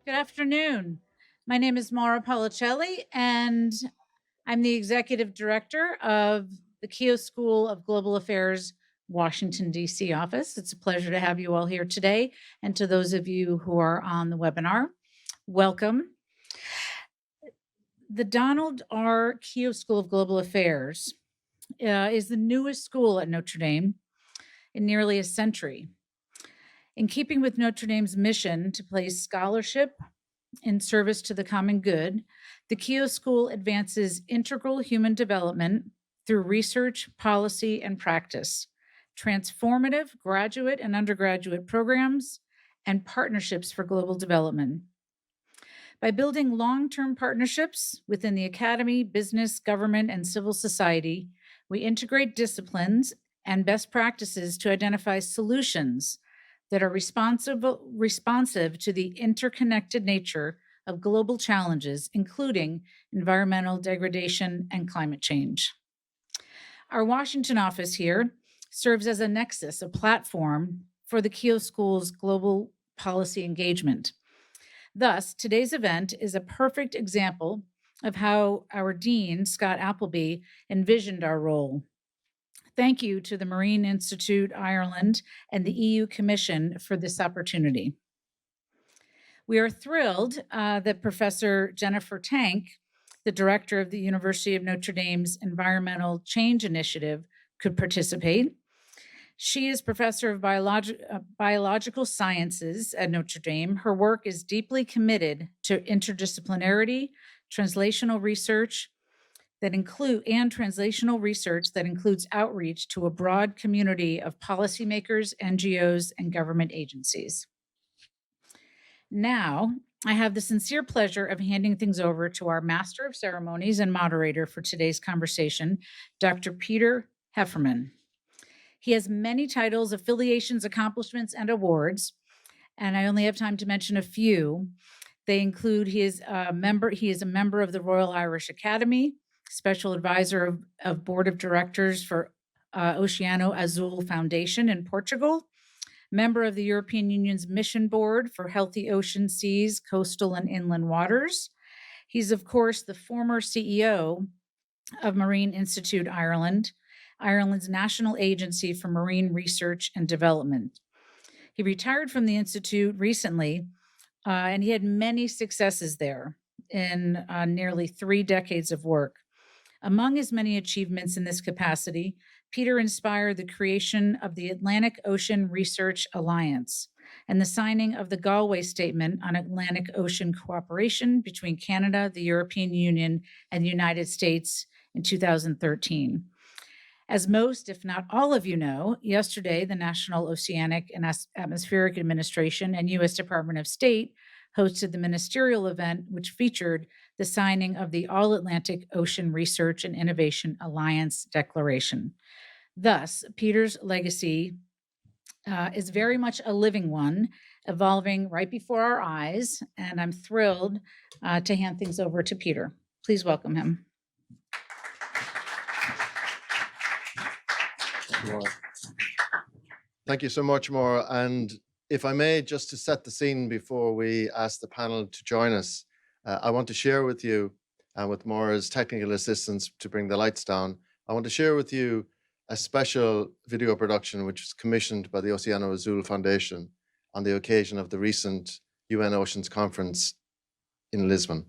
Good afternoon. My name is Maura Policelli, and I'm the Executive Director of the Keough School of Global Affairs, Washington, D.C. office. It's a pleasure to have you all here today, and to those of you who are on the webinar, welcome. The Donald R. Keough School of Global Affairs is the newest school at Notre Dame in nearly a century. In keeping with Notre Dame's mission to place scholarship in service to the common good, the Keough School advances integral human development through research, policy, and practice, transformative graduate and undergraduate programs, and partnerships for global development. By building long-term partnerships within the academy, business, government, and civil society, we integrate disciplines and best practices to identify solutions that are responsive to the interconnected nature of global challenges, including environmental degradation and climate change. Our Washington office here serves as a nexus, a platform for the Keough School's global policy engagement. Thus, today's event is a perfect example of how our Dean, Scott Appleby, envisioned our role. Thank you to the Marine Institute Ireland and the EU Commission for this opportunity. We are thrilled that Professor Jennifer Tank, the director of the University of Notre Dame's Environmental Change Initiative, could participate. She is professor of biological sciences at Notre Dame. Her work is deeply committed to interdisciplinarity, translational research that includes outreach to a broad community of policymakers, NGOs, and government agencies. Now, I have the sincere pleasure of handing things over to our Master of Ceremonies and moderator for today's conversation, Dr. Peter Hefferman. He has many titles, affiliations, accomplishments, and awards, and I only have time to mention a few. They include he is a member of the Royal Irish Academy, special advisor of board of directors for Oceano Azul Foundation in Portugal, member of the European Union's Mission Board for Healthy Ocean Seas, Coastal and Inland Waters. He's, of course, the former CEO of Marine Institute Ireland, Ireland's national agency for marine research and development. He retired from the Institute recently, and he had many successes there in nearly 3 decades of work. Among his many achievements in this capacity, Peter inspired the creation of the Atlantic Ocean Research Alliance and the signing of the Galway Statement on Atlantic Ocean cooperation between Canada, the European Union, and the United States in 2013. As most, if not all of you know, yesterday, the National Oceanic and Atmospheric Administration and U.S. Department of State hosted the ministerial event, which featured the signing of the All-Atlantic Ocean Research and Innovation Alliance Declaration. Thus, Peter's legacy is very much a living one, evolving right before our eyes, and I'm thrilled to hand things over to Peter. Please welcome him. Thank you so much, Maura. And if I may, just to set the scene before we ask the panel to join us, I want to share with you, with Maura's technical assistance to bring the lights down, I want to share with you a special video production which was commissioned by the Oceano Azul Foundation on the occasion of the recent UN Oceans Conference in Lisbon.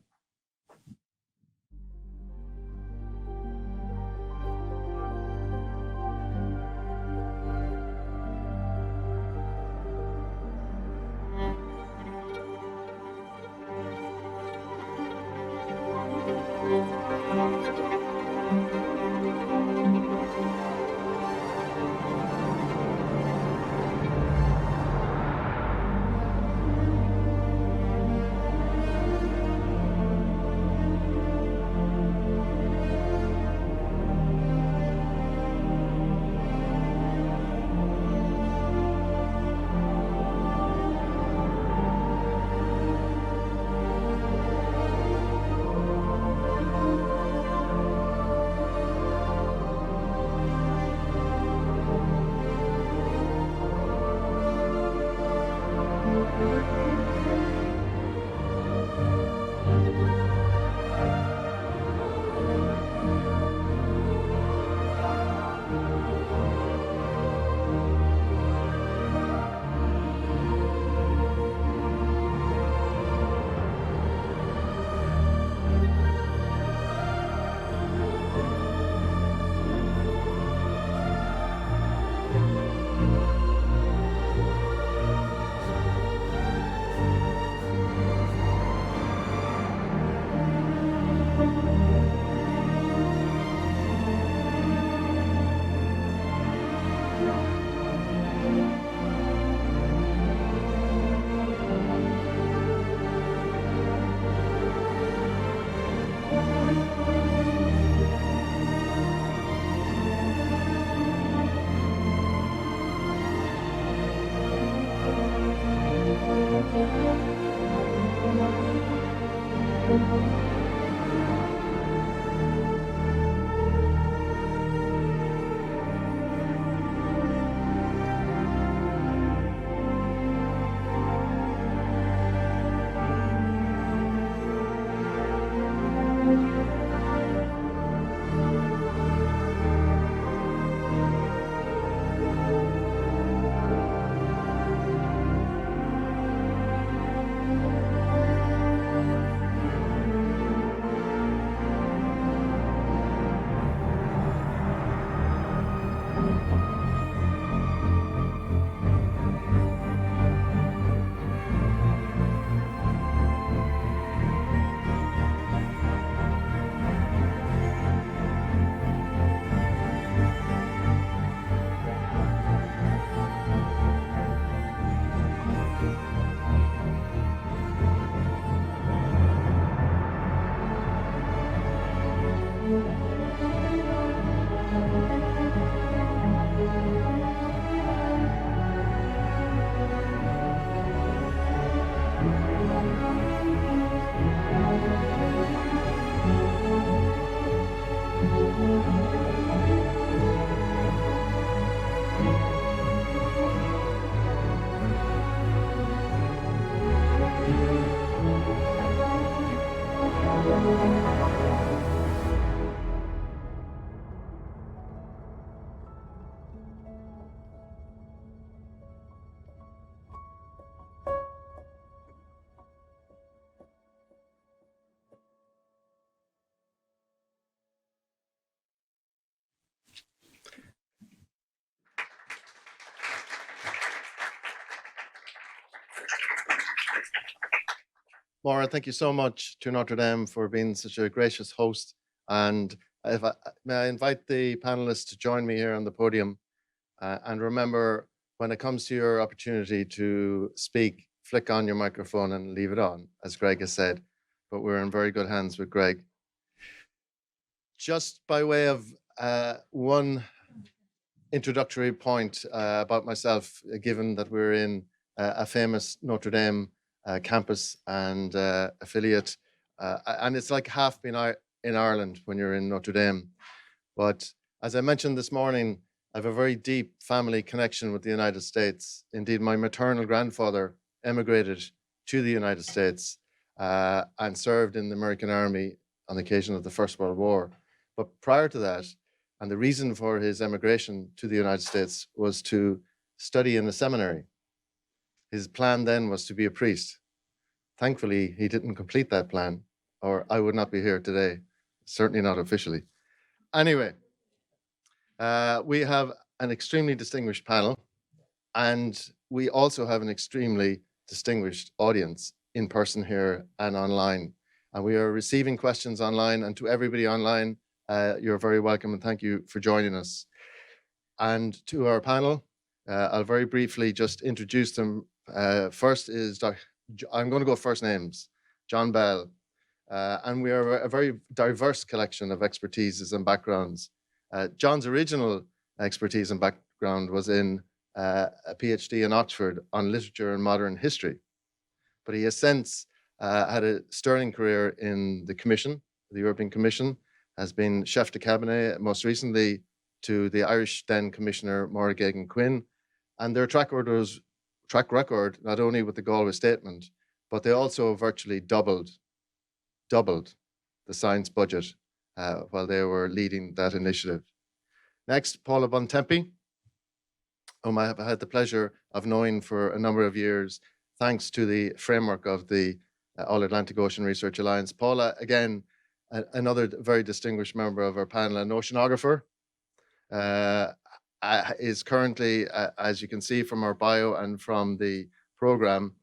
Maura, thank you so much to Notre Dame for being such a gracious host. And if may I invite the panelists to join me here on the podium. And remember, when it comes to your opportunity to speak, flick on your microphone and leave it on, as Greg has said. But we're in very good hands with Greg. Just by way of one introductory point about myself, given that we're in a famous Notre Dame campus and affiliate, and it's like half being in Ireland when you're in Notre Dame. But as I mentioned this morning, I have a very deep family connection with the United States. Indeed, my maternal grandfather emigrated to the United States and served in the American Army on the occasion of the First World War. But prior to that, and the reason for his emigration to the United States was to study in the seminary. His plan then was to be a priest. Thankfully, he didn't complete that plan, or I would not be here today, certainly not officially. Anyway, we have an extremely distinguished panel, and we also have an extremely distinguished audience in person here and online. And we are receiving questions online, and to everybody online, you're very welcome and thank you for joining us. And to our panel, I'll very briefly just introduce them. First is, I'm going to go first names, John Bell. And we are a very diverse collection of expertises and backgrounds. John's original expertise and background was in a PhD in Oxford on literature and modern history. But he has since had a sterling career in the Commission, the European Commission, has been chef de cabinet, most recently to the Irish then Commissioner Maura Geoghegan-Quinn. And their track record, not only with the Galway Statement, but they also virtually doubled the science budget while they were leading that initiative. Next, Paula Von Tempe, whom I have had the pleasure of knowing for a number of years, thanks to the framework of the All-Atlantic Ocean Research Alliance. Paula, again, another very distinguished member of our panel, an oceanographer, is currently, as you can see from our bio and from the program,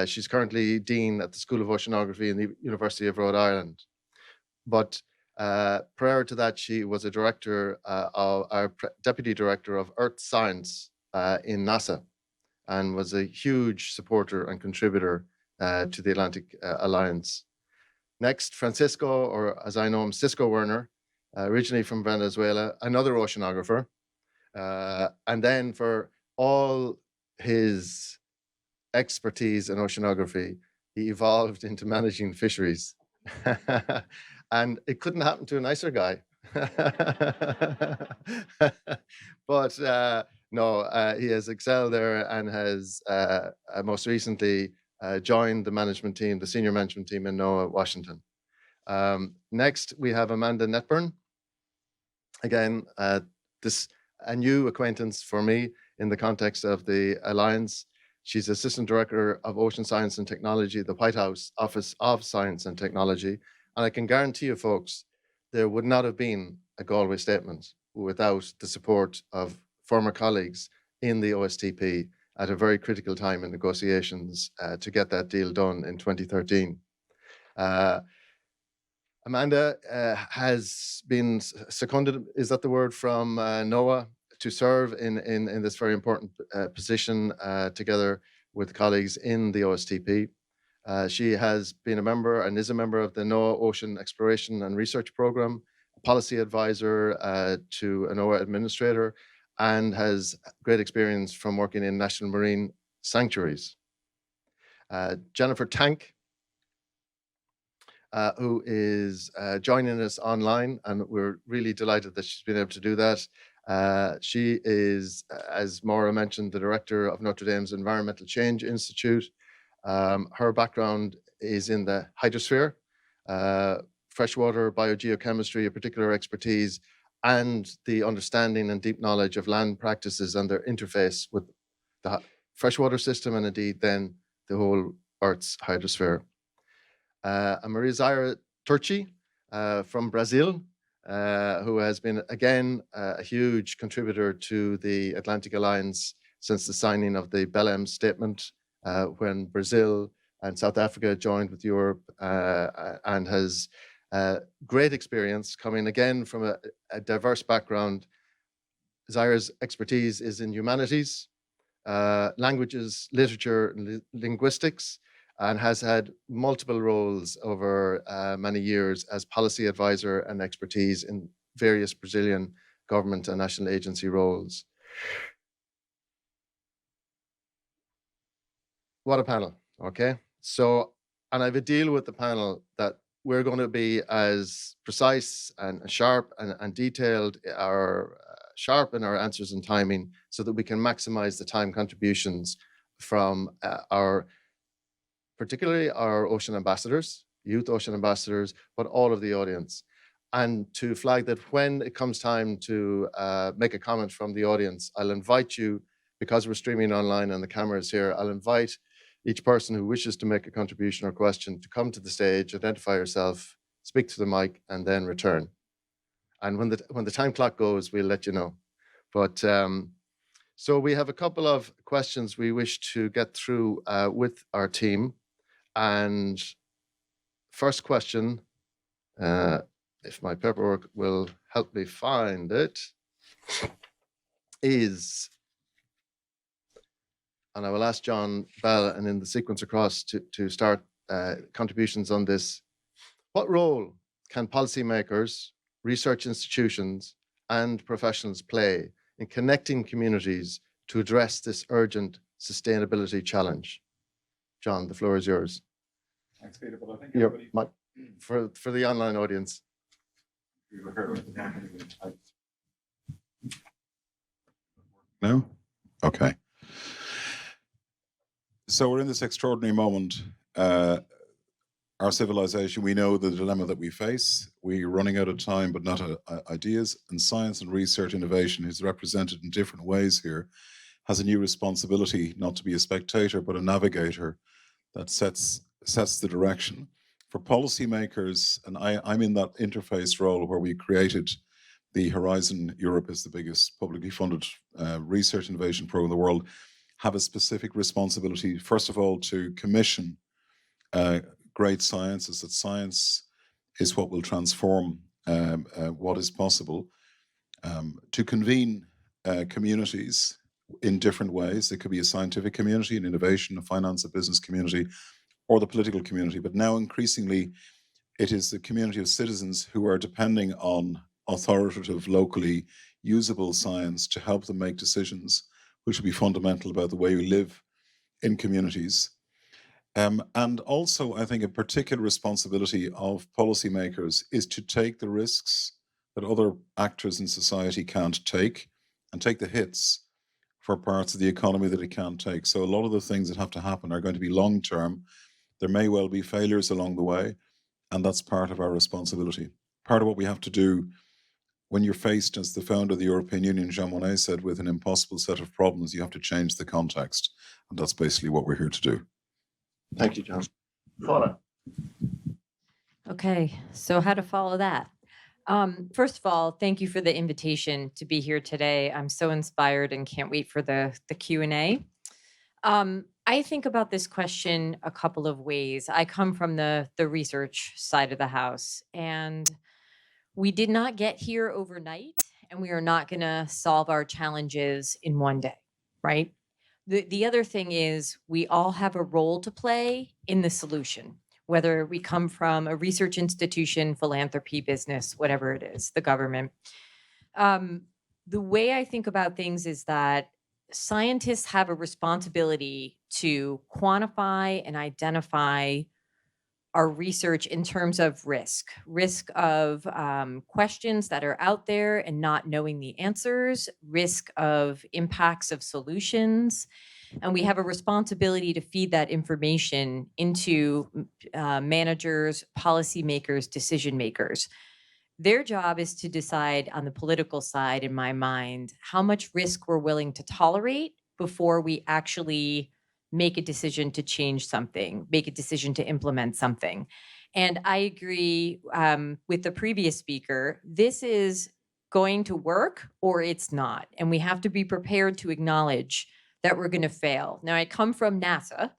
she's currently Dean at the School of Oceanography in the University of Rhode Island. But prior to that, she was a director, deputy director of Earth Science in NASA, and was a huge supporter and contributor to the Atlantic Alliance. Next, Francisco, or as I know him, Cisco Werner, originally from Venezuela, another oceanographer. And then for all his expertise in oceanography, he evolved into managing fisheries. And it couldn't happen to a nicer guy. But he has excelled there and has most recently joined the management team, the senior management team in NOAA, Washington. Next, we have Amanda Netburn. Again, this a new acquaintance for me in the context of the Alliance. She's Assistant Director of Ocean Science and Technology at the White House Office of Science and Technology. And I can guarantee you, folks, there would not have been a Galway Statement without the support of former colleagues in the OSTP at a very critical time in negotiations to get that deal done in 2013. Amanda has been seconded, is that the word, from NOAA to serve in this very important position together with colleagues in the OSTP. She has been a member and is a member of the NOAA Ocean Exploration and Research Program, a policy advisor to a NOAA administrator, and has great experience from working in national marine sanctuaries. Jennifer Tank, who is joining us online, and we're really delighted that she's been able to do that. She is, as Maura mentioned, the director of Notre Dame's Environmental Change Institute. Her background is in the hydrosphere, freshwater biogeochemistry, a particular expertise, and the understanding and deep knowledge of land practices and their interface with the freshwater system and indeed then the whole Earth's hydrosphere. Maria Zaira Turchi from Brazil, who has been, again, a huge contributor to the Atlantic Alliance since the signing of the Belém Statement, when Brazil and South Africa joined with Europe, and has great experience coming again from a diverse background. Zaira's expertise is in humanities, languages, literature, and linguistics, and has had multiple roles over many years as policy advisor and expertise in various Brazilian government and national agency roles. What a panel, okay? So, and I have a deal with the panel that we're going to be as precise and sharp and detailed, sharp in our answers and timing, so that we can maximize the time contributions from particularly our ocean ambassadors, youth ocean ambassadors, but all of the audience. And to flag that when it comes time to make a comment from the audience, I'll invite you, because we're streaming online and the camera is here, I'll invite each person who wishes to make a contribution or question to come to the stage, identify yourself, speak to the mic, and then return. And when the time clock goes, we'll let you know. But so we have a couple of questions we wish to get through with our team. And first question, if my paperwork will help me find it, is, and I will ask John Bell and in the sequence across to start contributions on this. What role can policymakers, research institutions, and professionals play in connecting communities to address this urgent sustainability challenge? John, the floor is yours. Thanks, Peter. But I think for the online audience. No? Okay. So we're in this extraordinary moment. Our civilization, we know the dilemma that we face. We're running out of time, but not ideas. And science and research innovation is represented in different ways here, has a new responsibility not to be a spectator, but a navigator that sets the direction. For policymakers, and I'm in that interface role where we created the Horizon Europe is the biggest publicly funded research innovation program in the world, have a specific responsibility, first of all, to commission great sciences, that science is what will transform what is possible, to convene communities in different ways. It could be a scientific community, an innovation, a finance, a business community, or the political community. But now increasingly, it is the community of citizens who are depending on authoritative, locally usable science to help them make decisions which will be fundamental about the way we live in communities. And also, I think a particular responsibility of policymakers is to take the risks that other actors in society can't take, and take the hits for parts of the economy that it can't take. So a lot of the things that have to happen are going to be long-term. There may well be failures along the way, and that's part of our responsibility. Part of what we have to do when you're faced, as the founder of the European Union, Jean Monnet, said, with an impossible set of problems, you have to change the context. And that's basically what we're here to do. Thank you, John. Paula. Okay, so how to follow that? First of all, thank you for the invitation to be here today. I'm so inspired and can't wait for the Q&A. I think about this question a couple of ways. I come from the research side of the house, and we did not get here overnight, and we are not going to solve our challenges in one day, right? The other thing is we all have a role to play in the solution, whether we come from a research institution, philanthropy, business, whatever it is, the government. The way I think about things is that scientists have a responsibility to quantify and identify our research in terms of risk of questions that are out there and not knowing the answers, risk of impacts of solutions. And we have a responsibility to feed that information into managers, policymakers, decision makers. Their job is to decide on the political side, in my mind, how much risk we're willing to tolerate before we actually make a decision to change something, make a decision to implement something. And I agree with the previous speaker, this is going to work or it's not. And we have to be prepared to acknowledge that we're going to fail. Now, I come from NASA,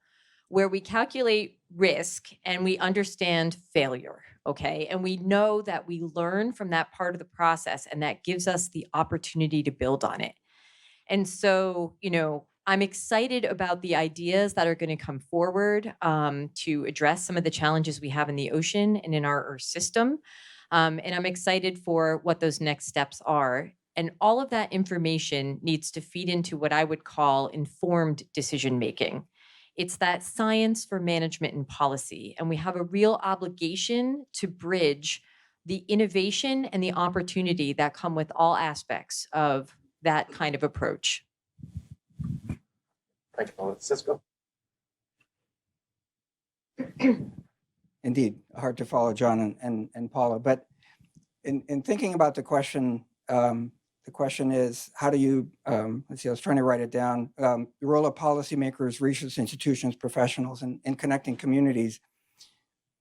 where we calculate risk and we understand failure, okay? And we know that we learn from that part of the process, and that gives us the opportunity to build on it. And so, I'm excited about the ideas that are going to come forward to address some of the challenges we have in the ocean and in our Earth system. And I'm excited for what those next steps are. And all of that information needs to feed into what I would call informed decision making. It's that science for management and policy. And we have a real obligation to bridge the innovation and the opportunity that come with all aspects of that kind of approach. Thank you, Paula. Cisco. Indeed, hard to follow John and Paula. But in thinking about the question is, how do you, let's see, I was trying to write it down, the role of policymakers, research institutions, professionals in connecting communities.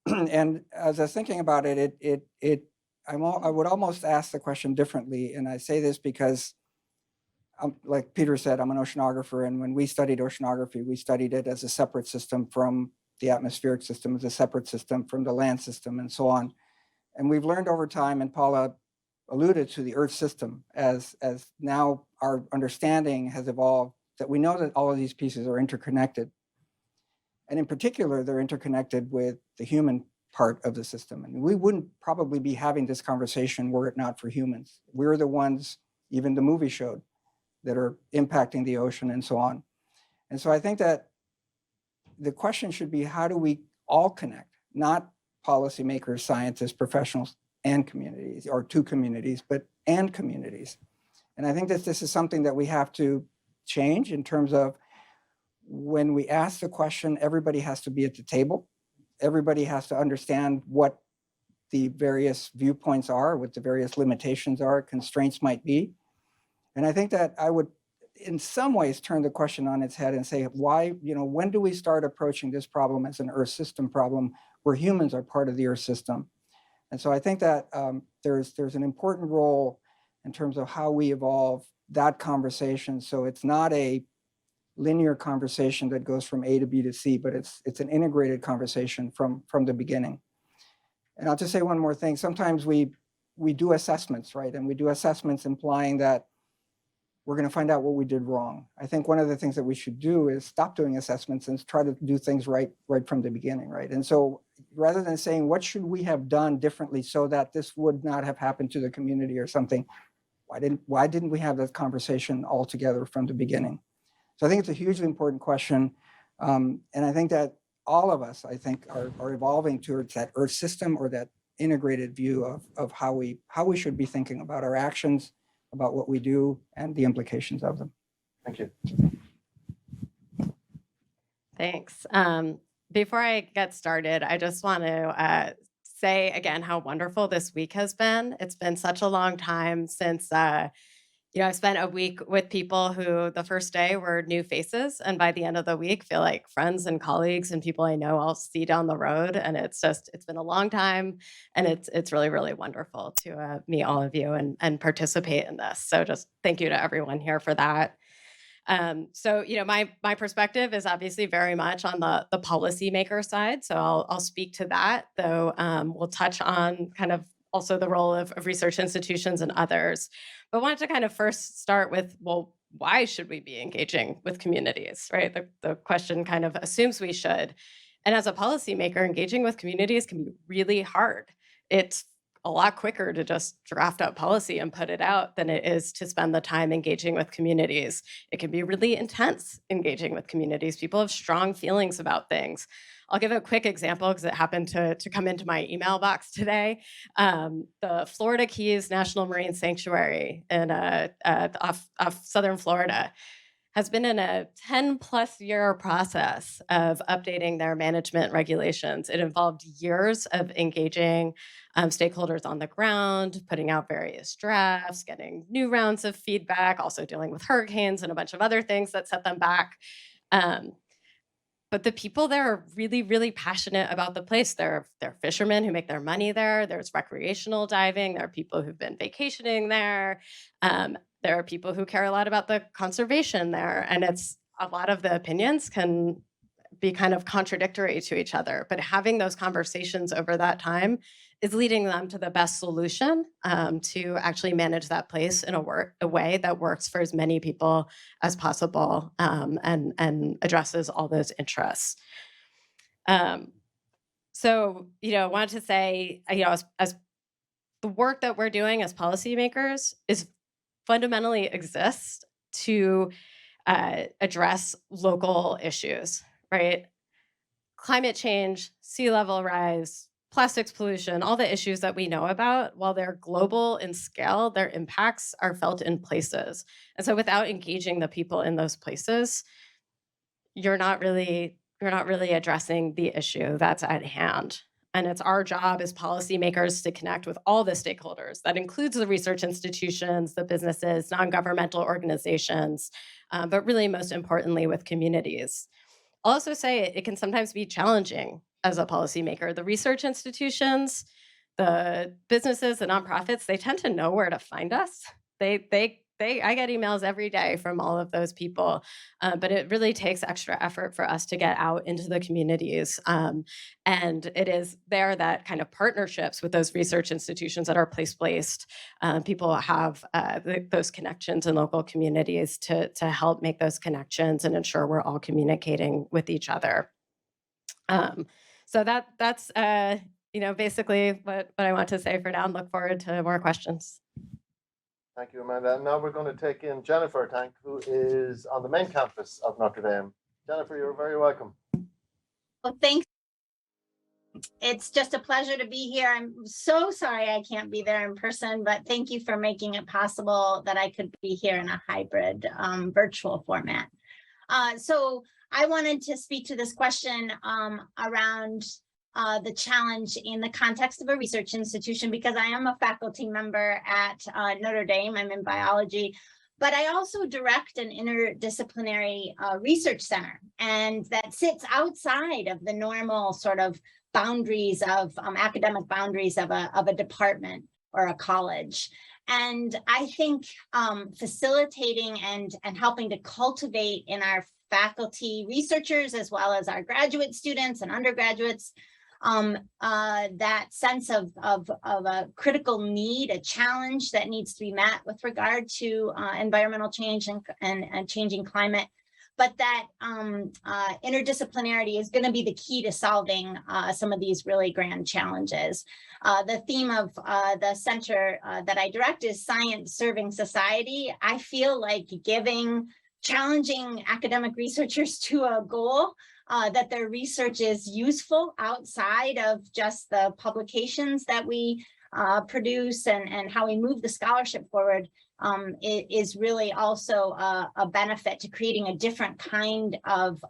And as I was thinking about it, I would almost ask the question differently. And I say this because, like Peter said, I'm an oceanographer. And when we studied oceanography, we studied it as a separate system from the atmospheric system, as a separate system from the land system, and so on. And we've learned over time, and Paula alluded to the Earth system, as now our understanding has evolved, that we know that all of these pieces are interconnected. And in particular, they're interconnected with the human part of the system. And we wouldn't probably be having this conversation were it not for humans. We're the ones, even the movie showed, that are impacting the ocean and so on. And so I think that the question should be, how do we all connect, not policymakers, scientists, professionals, and communities, or two communities, and communities. And I think that this is something that we have to change in terms of when we ask the question, everybody has to be at the table. Everybody has to understand what the various viewpoints are, what the various limitations are, constraints might be. And I think that I would, in some ways, turn the question on its head and say, why, when do we start approaching this problem as an Earth system problem where humans are part of the Earth system? And so I think that there's an important role in terms of how we evolve that conversation. So it's not a linear conversation that goes from A to B to C, but it's an integrated conversation from the beginning. And I'll just say one more thing. Sometimes we do assessments, right? And we do assessments implying that we're going to find out what we did wrong. I think one of the things that we should do is stop doing assessments and try to do things right from the beginning, right? And so rather than saying, what should we have done differently so that this would not have happened to the community or something, why didn't we have that conversation altogether from the beginning? So I think it's a hugely important question. And I think that all of us, I think, are evolving towards that Earth system or that integrated view of how we should be thinking about our actions, about what we do, and the implications of them. Thank you. Thanks. Before I get started, I just want to say again how wonderful this week has been. It's been such a long time since, I spent a week with people who the first day were new faces, and by the end of the week feel like friends and colleagues and people I know I'll see down the road. And it's been a long time, and it's really, really wonderful to meet all of you and participate in this. So just thank you to everyone here for that. So, my perspective is obviously very much on the policymaker side. So I'll speak to that, though we'll touch on kind of also the role of research institutions and others. But I wanted to kind of first start with, well, why should we be engaging with communities, right? The question kind of assumes we should. And as a policymaker, engaging with communities can be really hard. It's a lot quicker to just draft up policy and put it out than it is to spend the time engaging with communities. It can be really intense engaging with communities. People have strong feelings about things. I'll give a quick example because it happened to come into my email box today. The Florida Keys National Marine Sanctuary off southern Florida has been in a 10+ year process of updating their management regulations. It involved years of engaging stakeholders on the ground, putting out various drafts, getting new rounds of feedback, also dealing with hurricanes and a bunch of other things that set them back. But the people there are really, really passionate about the place. They're fishermen who make their money there. There's recreational diving. There are people who've been vacationing there. There are people who care a lot about the conservation there. And it's a lot of the opinions can be kind of contradictory to each other. But having those conversations over that time is leading them to the best solution to actually manage that place in a way that works for as many people as possible and addresses all those interests. So, wanted to say, as the work that we're doing as policymakers is fundamentally exists to address local issues, right? Climate change, sea level rise, plastics pollution, all the issues that we know about, while they're global in scale, their impacts are felt in places. And so without engaging the people in those places, you're not really addressing the issue that's at hand. And it's our job as policymakers to connect with all the stakeholders. That includes the research institutions, the businesses, non-governmental organizations, but really most importantly with communities. I'll also say it can sometimes be challenging as a policymaker. The research institutions, the businesses, the nonprofits, they tend to know where to find us. I get emails every day from all of those people, but it really takes extra effort for us to get out into the communities. And it is there that kind of partnerships with those research institutions that are place-based, people have those connections in local communities to help make those connections and ensure we're all communicating with each other. So that's basically what I want to say for now, and look forward to more questions. Thank you, Amanda. And now we're going to take in Jennifer Tank, who is on the main campus of Notre Dame. Jennifer, you're very welcome. Well, thanks. It's just a pleasure to be here. I'm so sorry I can't be there in person, but thank you for making it possible that I could be here in a hybrid virtual format. So I wanted to speak to this question around the challenge in the context of a research institution, because I am a faculty member at Notre Dame. I'm in biology, but I also direct an interdisciplinary research center, and that sits outside of the normal sort of boundaries of academic boundaries of a department or a college. And I think facilitating and helping to cultivate in our faculty researchers, as well as our graduate students and undergraduates, that sense of a critical need, a challenge that needs to be met with regard to environmental change and changing climate, but that interdisciplinarity is going to be the key to solving some of these really grand challenges. The theme of the center that I direct is science serving society. I feel like giving challenging academic researchers to a goal that their research is useful outside of just the publications that we produce and how we move the scholarship forward. It is really also a benefit to creating a different kind of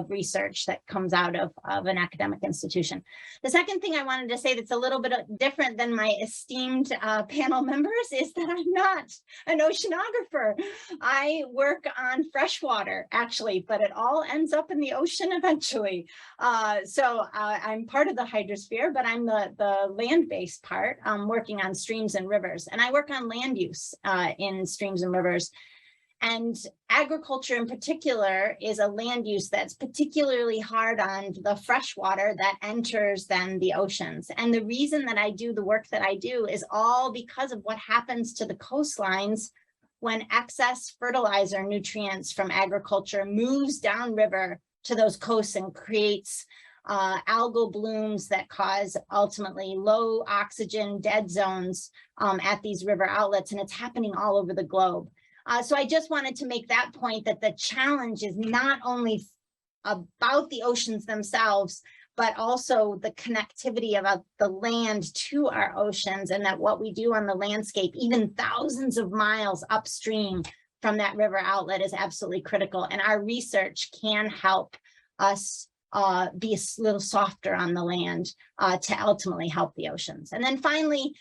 research that comes out of an academic institution. The second thing I wanted to say that's a little bit different than my esteemed panel members is that I'm not an oceanographer. I work on freshwater, actually, but it all ends up in the ocean eventually. So I'm part of the hydrosphere, but I'm the land-based part, working on streams and rivers. And I work on land use in streams and rivers. And agriculture in particular is a land use that's particularly hard on the freshwater that enters then the oceans. And the reason that I do the work that I do is all because of what happens to the coastlines when excess fertilizer nutrients from agriculture moves downriver to those coasts and creates algal blooms that cause ultimately low oxygen dead zones at these river outlets, and it's happening all over the globe. So I just wanted to make that point, that the challenge is not only about the oceans themselves, but also the connectivity of the land to our oceans, and that what we do on the landscape, even thousands of miles upstream from that river outlet, is absolutely critical. And our research can help us be a little softer on the land to ultimately help the oceans. And then finally,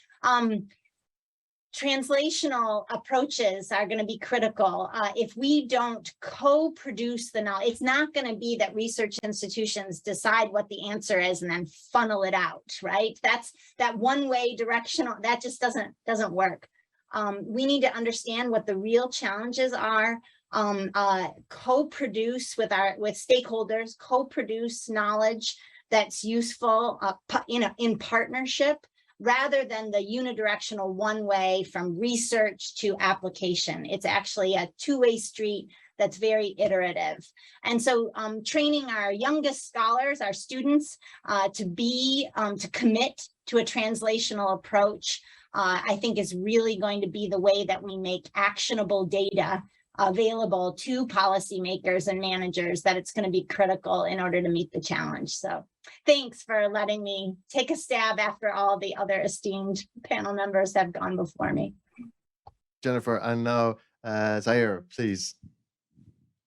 translational approaches are going to be critical. If we don't co-produce the knowledge, it's not going to be that research institutions decide what the answer is and then funnel it out, right? That's that one-way directional, that just doesn't work. We need to understand what the real challenges are, co-produce with stakeholders, co-produce knowledge that's useful, in partnership, rather than the unidirectional one way from research to application. It's actually a two-way street that's very iterative. And so training our youngest scholars, our students, to commit to a translational approach, I think is really going to be the way that we make actionable data available to policymakers and managers, that it's going to be critical in order to meet the challenge. So thanks for letting me take a stab after all the other esteemed panel members have gone before me. Jennifer, and now Zaire, please.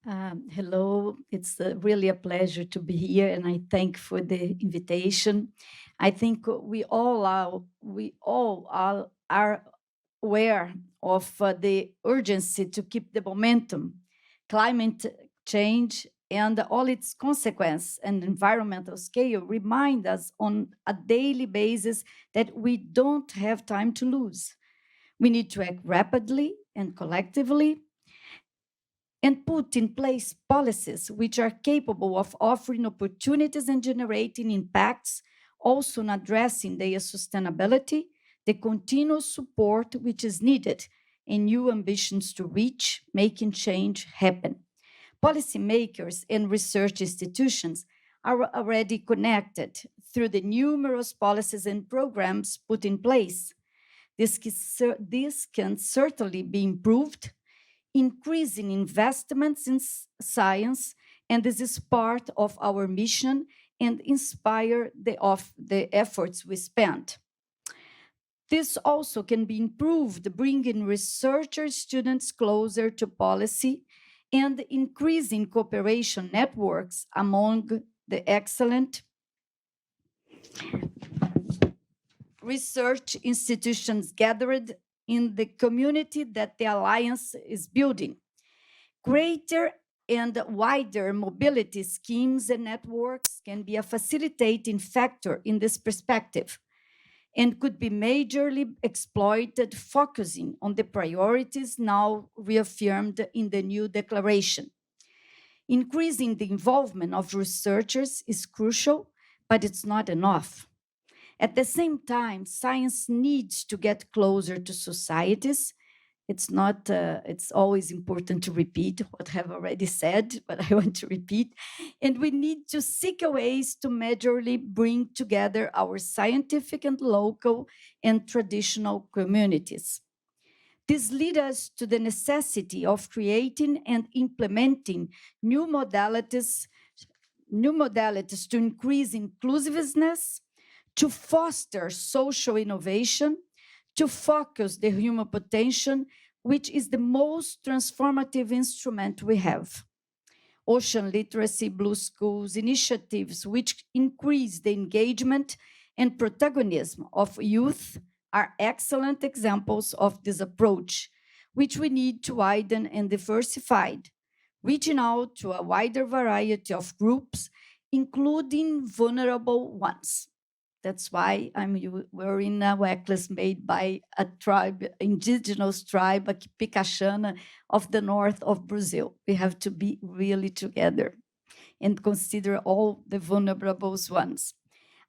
Hello, it's really a pleasure to be here, and I thank for the invitation. I think we all are aware of the urgency to keep the momentum. Climate change and all its consequences and environmental scale remind us on a daily basis that we don't have time to lose. We need to act rapidly and collectively and put in place policies which are capable of offering opportunities and generating impacts, also in addressing their sustainability, the continuous support which is needed, and new ambitions to reach, making change happen. Policymakers and research institutions are already connected through the numerous policies and programs put in place. This can certainly be improved, increasing investments in science, and this is part of our mission and inspire the efforts we spend. This also can be improved, bringing researchers, students closer to policy and increasing cooperation networks among the excellent research institutions gathered in the community that the Alliance is building. Greater and wider mobility schemes and networks can be a facilitating factor in this perspective and could be majorly exploited, focusing on the priorities now reaffirmed in the new declaration. Increasing the involvement of researchers is crucial, but it's not enough. At the same time, science needs to get closer to societies. It's always important to repeat what I've already said, but I want to repeat. And we need to seek ways to majorly bring together our scientific and local and traditional communities. This leads us to the necessity of creating and implementing new modalities to increase inclusiveness, to foster social innovation, to focus the human potential, which is the most transformative instrument we have. Ocean literacy, blue schools, initiatives which increase the engagement and protagonism of youth are excellent examples of this approach, which we need to widen and diversify, reaching out to a wider variety of groups, including vulnerable ones. That's why I'm wearing a necklace made by a tribe, indigenous tribe, a Picachana of the north of Brazil. We have to be really together and consider all the vulnerable ones.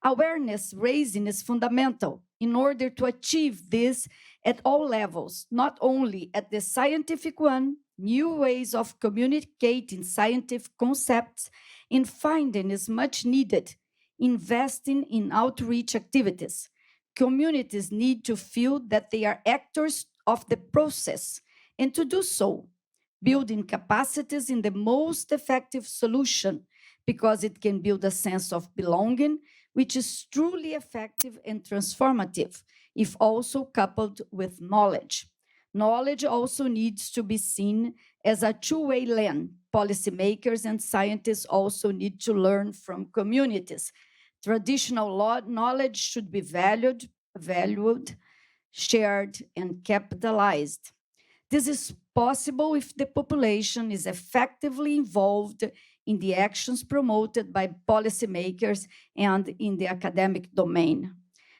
Awareness raising is fundamental in order to achieve this at all levels, not only at the scientific one. New ways of communicating scientific concepts and finding is much needed. Investing in outreach activities. Communities need to feel that they are actors of the process, and to do so, building capacities in the most effective solution, because it can build a sense of belonging, which is truly effective and transformative, if also coupled with knowledge. Knowledge also needs to be seen as a two-way lane. Policymakers and scientists also need to learn from communities. Traditional knowledge should be valued, shared, and capitalized. This is possible if the population is effectively involved in the actions promoted by policymakers and in the academic domain.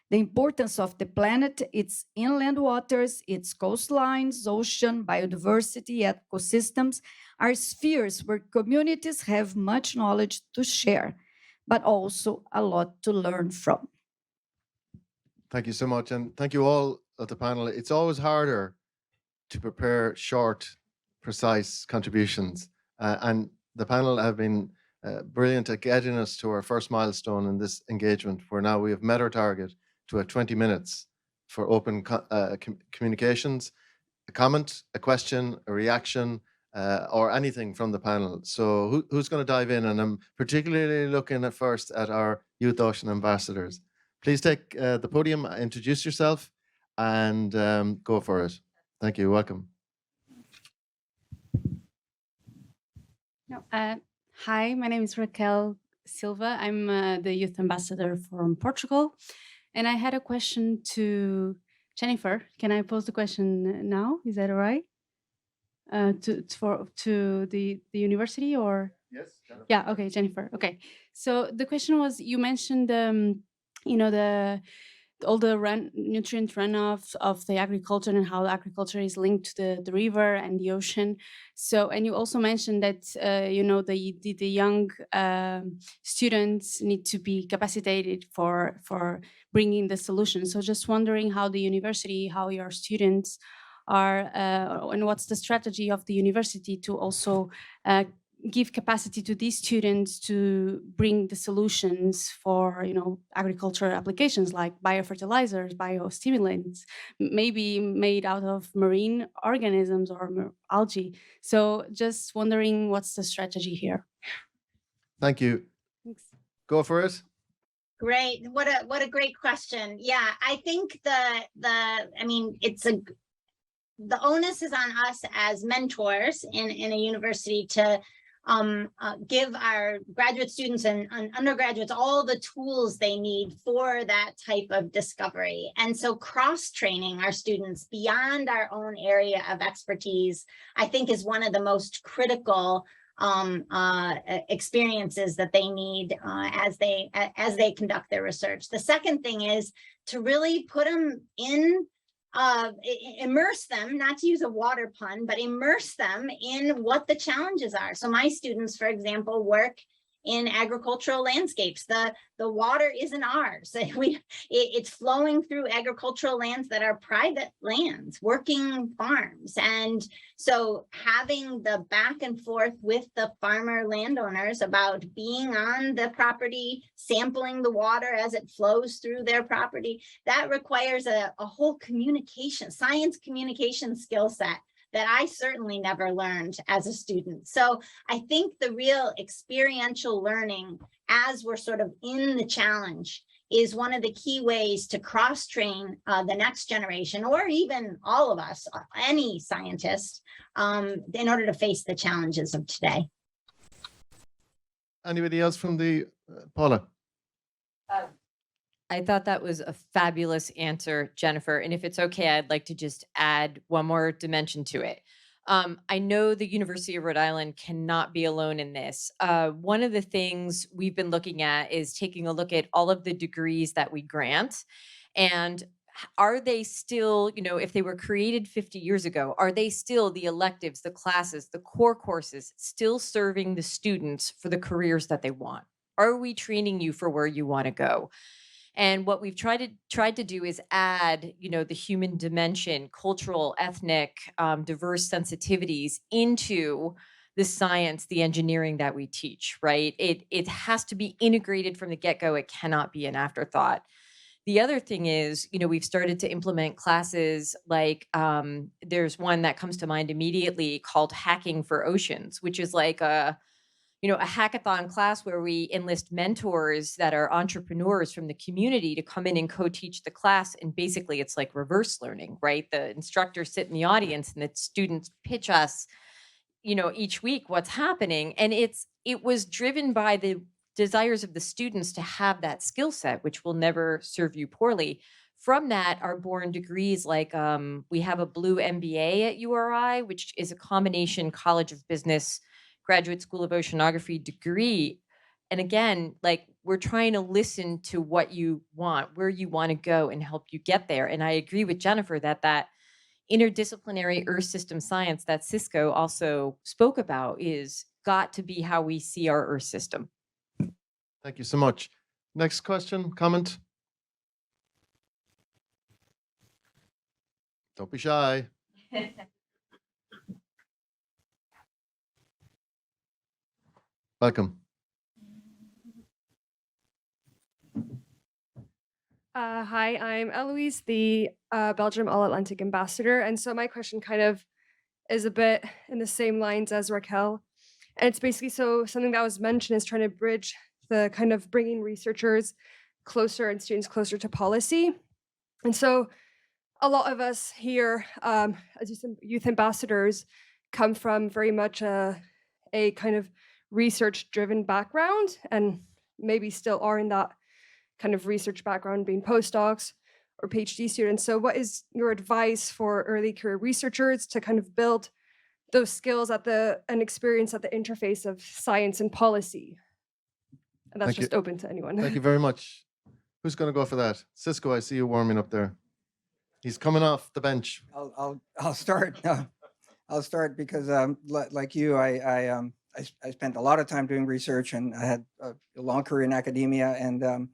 The importance of the planet, its inland waters, its coastlines, ocean, biodiversity, ecosystems are spheres where communities have much knowledge to share, but also a lot to learn from. Thank you so much. And thank you all at the panel. It's always harder to prepare short, precise contributions. And the panel have been brilliant at getting us to our first milestone in this engagement, where now we have met our target to have 20 minutes for open communications, a comment, a question, a reaction, or anything from the panel. So who's going to dive in? And I'm particularly looking at first at our Youth Ocean ambassadors. Please take the podium, introduce yourself, and go for it. Thank you. Welcome. No, hi, my name is Raquel Silva. I'm the Youth Ambassador from Portugal. And I had a question to Jennifer. Can I pose the question now? Is that all right? To the university or? Yes. Jennifer. Yeah. Okay, Jennifer. Okay. So the question was, you mentioned, all the nutrient runoff of the agriculture and how agriculture is linked to the river and the ocean. So, and you also mentioned that, the young students need to be capacitated for bringing the solution. So just wondering how the university, how your students are, and what's the strategy of the university to also give capacity to these students to bring the solutions for, agricultural applications like biofertilizers, biostimulants, maybe made out of marine organisms or algae. So just wondering what's the strategy here. Thank you. Thanks. Go for it. Great. What a great question. Yeah, I think the onus is on us as mentors in a university to give our graduate students and undergraduates all the tools they need for that type of discovery. And so cross-training our students beyond our own area of expertise, I think, is one of the most critical experiences that they need as they conduct their research. The second thing is to really put them in, immerse them, not to use a water pun, but immerse them in what the challenges are. So my students, for example, work in agricultural landscapes. The water isn't ours. It's flowing through agricultural lands that are private lands, working farms. And so having the back and forth with the farmer landowners about being on the property, sampling the water as it flows through their property, that requires a whole communication, science communication skill set that I certainly never learned as a student. So I think the real experiential learning as we're sort of in the challenge is one of the key ways to cross-train the next generation, or even all of us, any scientist, in order to face the challenges of today. Anybody else from the, Paula? I thought that was a fabulous answer, Jennifer. And if it's okay, I'd like to just add one more dimension to it. I know the University of Rhode Island cannot be alone in this. One of the things we've been looking at is taking a look at all of the degrees that we grant. And are they still, if they were created 50 years ago, are they still the electives, the classes, the core courses still serving the students for the careers that they want? Are we training you for where you want to go? And what we've tried to do is add, the human dimension, cultural, ethnic, diverse sensitivities into the science, the engineering that we teach, right? It has to be integrated from the get-go. It cannot be an afterthought. The other thing is, we've started to implement classes like there's one that comes to mind immediately called Hacking for Oceans, which is like a hackathon class where we enlist mentors that are entrepreneurs from the community to come in and co-teach the class. And basically it's like reverse learning, right? The instructors sit in the audience and the students pitch us, each week what's happening. And it was driven by the desires of the students to have that skill set, which will never serve you poorly. From that are born degrees like we have a Blue MBA at URI, which is a combination College of Business Graduate School of Oceanography degree. And again, like we're trying to listen to what you want, where you want to go and help you get there. And I agree with Jennifer that interdisciplinary Earth system science that Cisco also spoke about is got to be how we see our Earth system. Thank you so much. Next question, comment? Don't be shy. Welcome. Hi, I'm Eloise, the Belgium All-Atlantic Ambassador. And so my question kind of is a bit in the same lines as Raquel. And it's basically something that was mentioned is trying to bridge the kind of bringing researchers closer and students closer to policy. And so a lot of us here as youth ambassadors come from very much a kind of research-driven background and maybe still are in that kind of research background being postdocs or PhD students. So what is your advice for early career researchers to kind of build those skills and experience at the interface of science and policy? And that's just open to anyone. Thank you very much. Who's going to go for that? Cisco, I see you warming up there. He's coming off the bench. I'll start. I'll start because like you, I spent a lot of time doing research, and I had a long career in academia, and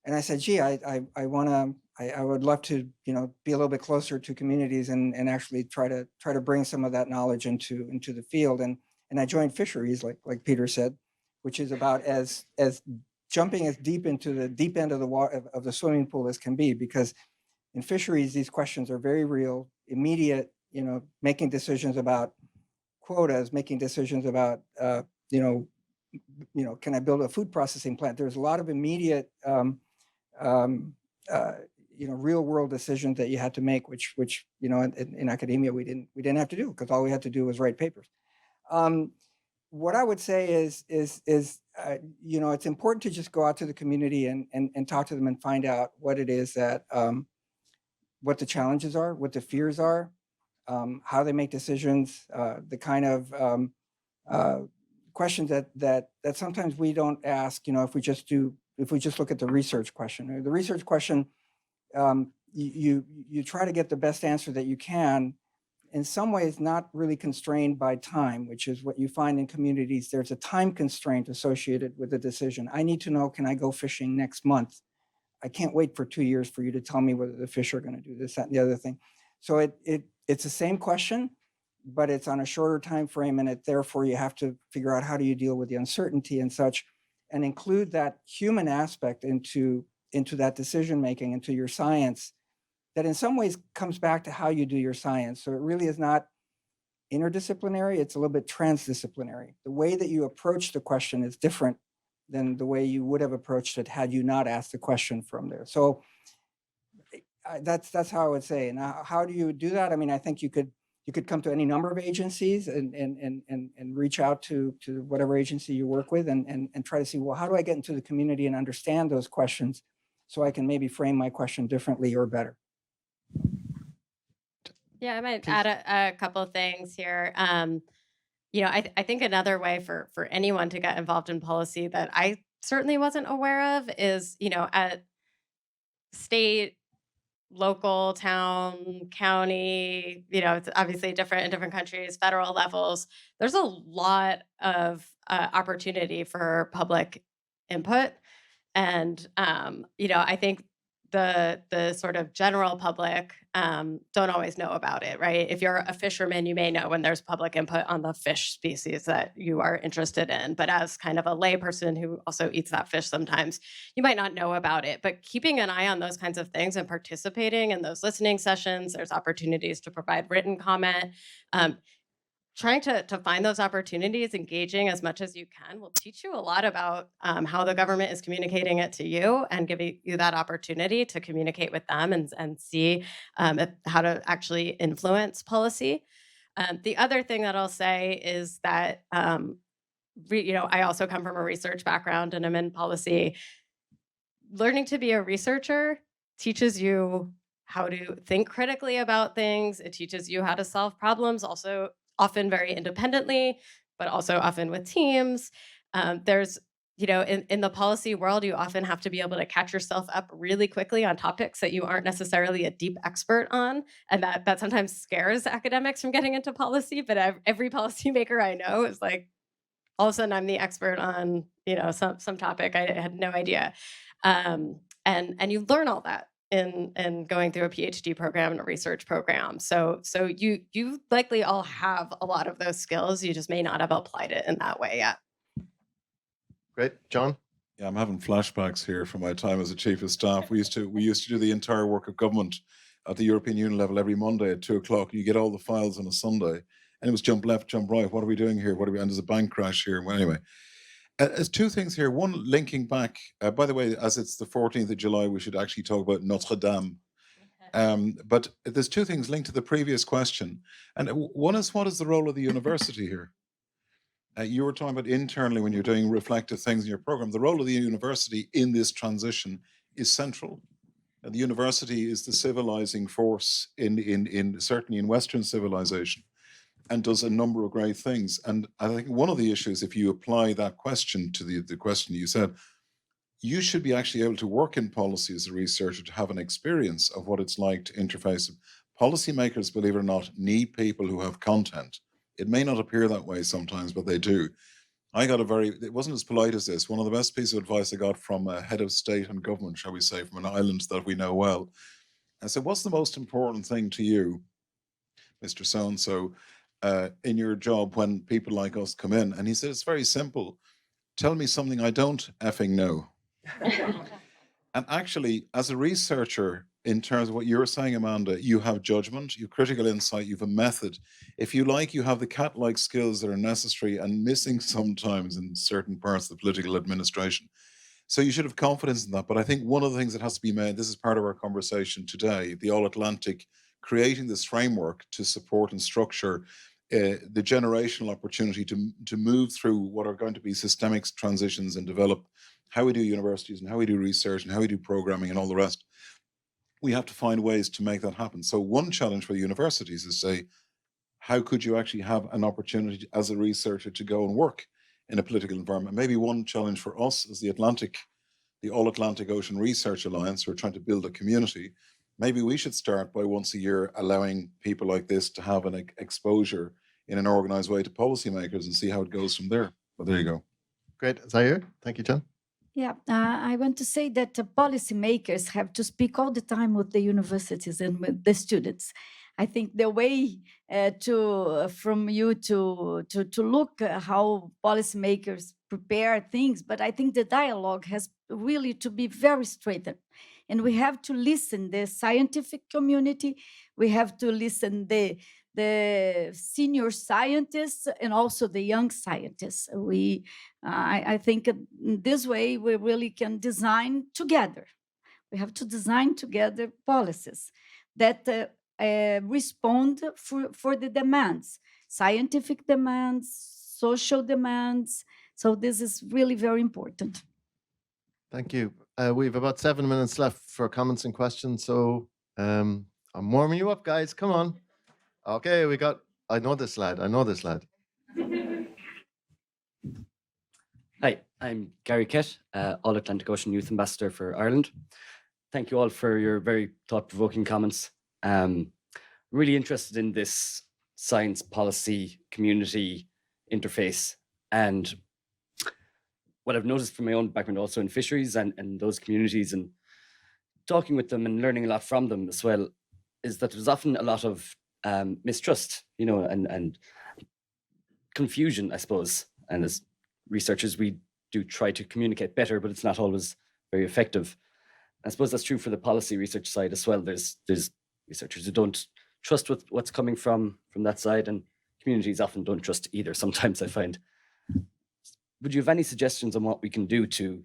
I said, gee, I would love to, be a little bit closer to communities and actually try to bring some of that knowledge into the field. And I joined Fisheries, like Peter said, which is about as jumping as deep into the deep end of the water of the swimming pool as can be, because in fisheries, these questions are very real, immediate, making decisions about quotas, making decisions about, can I build a food processing plant? There's a lot of immediate, real world decisions that you had to make, which in academia we didn't have to do, because all we had to do was write papers. What I would say is it's important to just go out to the community and talk to them and find out what it is that what the challenges are, what the fears are, how they make decisions, the kind of questions that sometimes we don't ask. If we just look at the research question. The research question, you try to get the best answer that you can, in some ways not really constrained by time, which is what you find in communities. There's a time constraint associated with the decision. I need to know, can I go fishing next month? I can't wait for 2 years for you to tell me whether the fish are going to do this, that, and the other thing. So it's the same question, but it's on a shorter time frame, and therefore you have to figure out how do you deal with the uncertainty and such, and include that human aspect into that decision making, into your science, that in some ways comes back to how you do your science. So it really is not interdisciplinary, it's a little bit transdisciplinary. The way that you approach the question is different than the way you would have approached it had you not asked the question from there. So that's how I would say. Now, how do you do that? I mean, I think you could come to any number of agencies and reach out to whatever agency you work with and try to see, well, how do I get into the community and understand those questions so I can maybe frame my question differently or better? Yeah, I might Please. add a couple of things here. I think another way for anyone to get involved in policy that I certainly wasn't aware of is, at state, local, town, county, it's obviously different in different countries, federal levels. There's a lot of opportunity for public input. And, I think the sort of general public don't always know about it, right? If you're a fisherman, you may know when there's public input on the fish species that you are interested in. But as kind of a layperson who also eats that fish sometimes, you might not know about it. But keeping an eye on those kinds of things and participating in those listening sessions, there's opportunities to provide written comment. Trying to find those opportunities, engaging as much as you can, will teach you a lot about how the government is communicating it to you and giving you that opportunity to communicate with them and see how to actually influence policy. The other thing that I'll say is that, I also come from a research background and I'm in policy. Learning to be a researcher teaches you how to think critically about things. It teaches you how to solve problems, also often very independently, but also often with teams. There's, in the policy world, you often have to be able to catch yourself up really quickly on topics that you aren't necessarily a deep expert on. And that sometimes scares academics from getting into policy. But every policymaker I know is like, all of a sudden I'm the expert on, some topic I had no idea. And you learn all that in going through a PhD program and a research program. So you likely all have a lot of those skills. You just may not have applied it in that way yet. Great. John? Yeah, I'm having flashbacks here from my time as a chief of staff. We used to do the entire work of government at the European Union level every Monday at 2:00. You get all the files on a Sunday, and it was jump left, jump right. What are we doing here? And there's a bank crash here. Well, anyway, there's two things here. One, linking back. By the way, as it's the 14th of July, we should actually talk about Notre Dame. But there's two things linked to the previous question, and one is, what is the role of the university here? You were talking about internally when you're doing reflective things in your program. The role of the university in this transition is central. And the university is the civilizing force in certainly in Western civilization, and does a number of great things. And I think one of the issues, if you apply that question to the question you said, you should be actually able to work in policy as a researcher to have an experience of what it's like to interface. Policymakers, believe it or not, need people who have content. It may not appear that way sometimes, but they do. It wasn't as polite as this. One of the best pieces of advice I got from a head of state and government, shall we say, from an island that we know well. I said, what's the most important thing to you, Mr. So-and-so, in your job when people like us come in? And he said, it's very simple. Tell me something I don't effing know. And actually, as a researcher, in terms of what you're saying, Amanda, you have judgment, you have critical insight, you have a method. If you like, you have the cat-like skills that are necessary and missing sometimes in certain parts of the political administration. So you should have confidence in that. But I think one of the things that has to be made, this is part of our conversation today, the All-Atlantic, creating this framework to support and structure the generational opportunity to move through what are going to be systemic transitions and develop how we do universities and how we do research and how we do programming and all the rest. We have to find ways to make that happen. So one challenge for the universities is say, how could you actually have an opportunity as a researcher to go and work in a political environment? Maybe one challenge for us as the All-Atlantic Ocean Research Alliance, we're trying to build a community, maybe we should start by once a year allowing people like this to have an exposure in an organized way to policymakers and see how it goes from there. But there you go. Great. Zaire, thank you, John. Yeah, I want to say that policymakers have to speak all the time with the universities and with the students. I think the way from you to look at how policymakers prepare things, but I think the dialogue has really to be very straightened. And we have to listen the scientific community, we have to listen the senior scientists and also the young scientists. I think in this way we really can design together. We have to design together policies that respond for the demands, scientific demands, social demands. So this is really very important. Thank you. We have about 7 minutes left for comments and questions. So I'm warming you up, guys. Come on. Okay, I know this lad. Hi, I'm Gary Kett, All Atlantic Ocean Youth Ambassador for Ireland. Thank you all for your very thought-provoking comments. Really interested in this science policy community interface, and what I've noticed from my own background also in fisheries and those communities and talking with them and learning a lot from them as well, is that there's often a lot of mistrust, and confusion, I suppose. And as researchers, we do try to communicate better, but it's not always very effective. I suppose that's true for the policy research side as well. There's researchers who don't trust what's coming from that side, and communities often don't trust either. Sometimes I find. Would you have any suggestions on what we can do to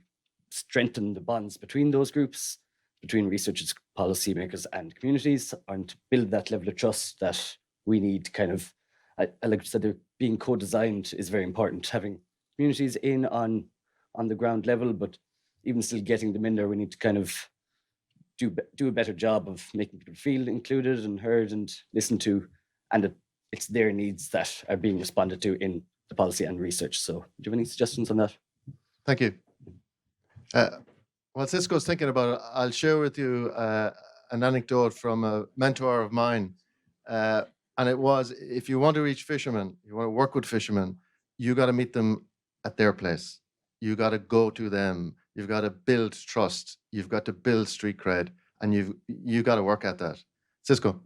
strengthen the bonds between those groups, between researchers, policymakers, and communities, and to build that level of trust that we need? Kind of, I like to say, being co-designed is very important. Having communities in on the ground level, but even still getting them in there, we need to kind of do a better job of making people feel included and heard and listened to, and that it's their needs that are being responded to in the policy and research. So do you have any suggestions on that? Thank you. While Cisco's thinking about it, I'll share with you an anecdote from a mentor of mine. And it was, if you want to reach fishermen, you want to work with fishermen, you got to meet them at their place. You got to go to them. You've got to build trust. You've got to build street cred, and you got to work at that. Cisco.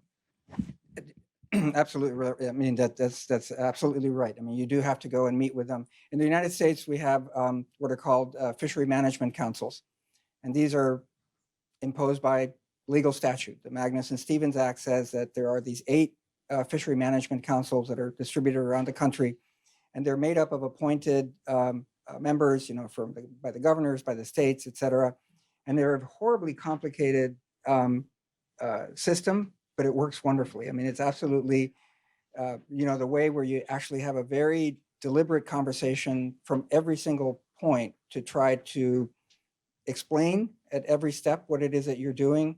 Absolutely right. I mean, that's absolutely right. I mean, you do have to go and meet with them. In the United States, we have what are called fishery management councils, and these are imposed by legal statute. The Magnuson-Stevens Act says that there are these 8 fishery management councils that are distributed around the country, and they're made up of appointed members, by the governors, by the states, et cetera. And they're a horribly complicated system, but it works wonderfully. I mean, it's absolutely, the way where you actually have a very deliberate conversation from every single point to try to explain at every step what it is that you're doing.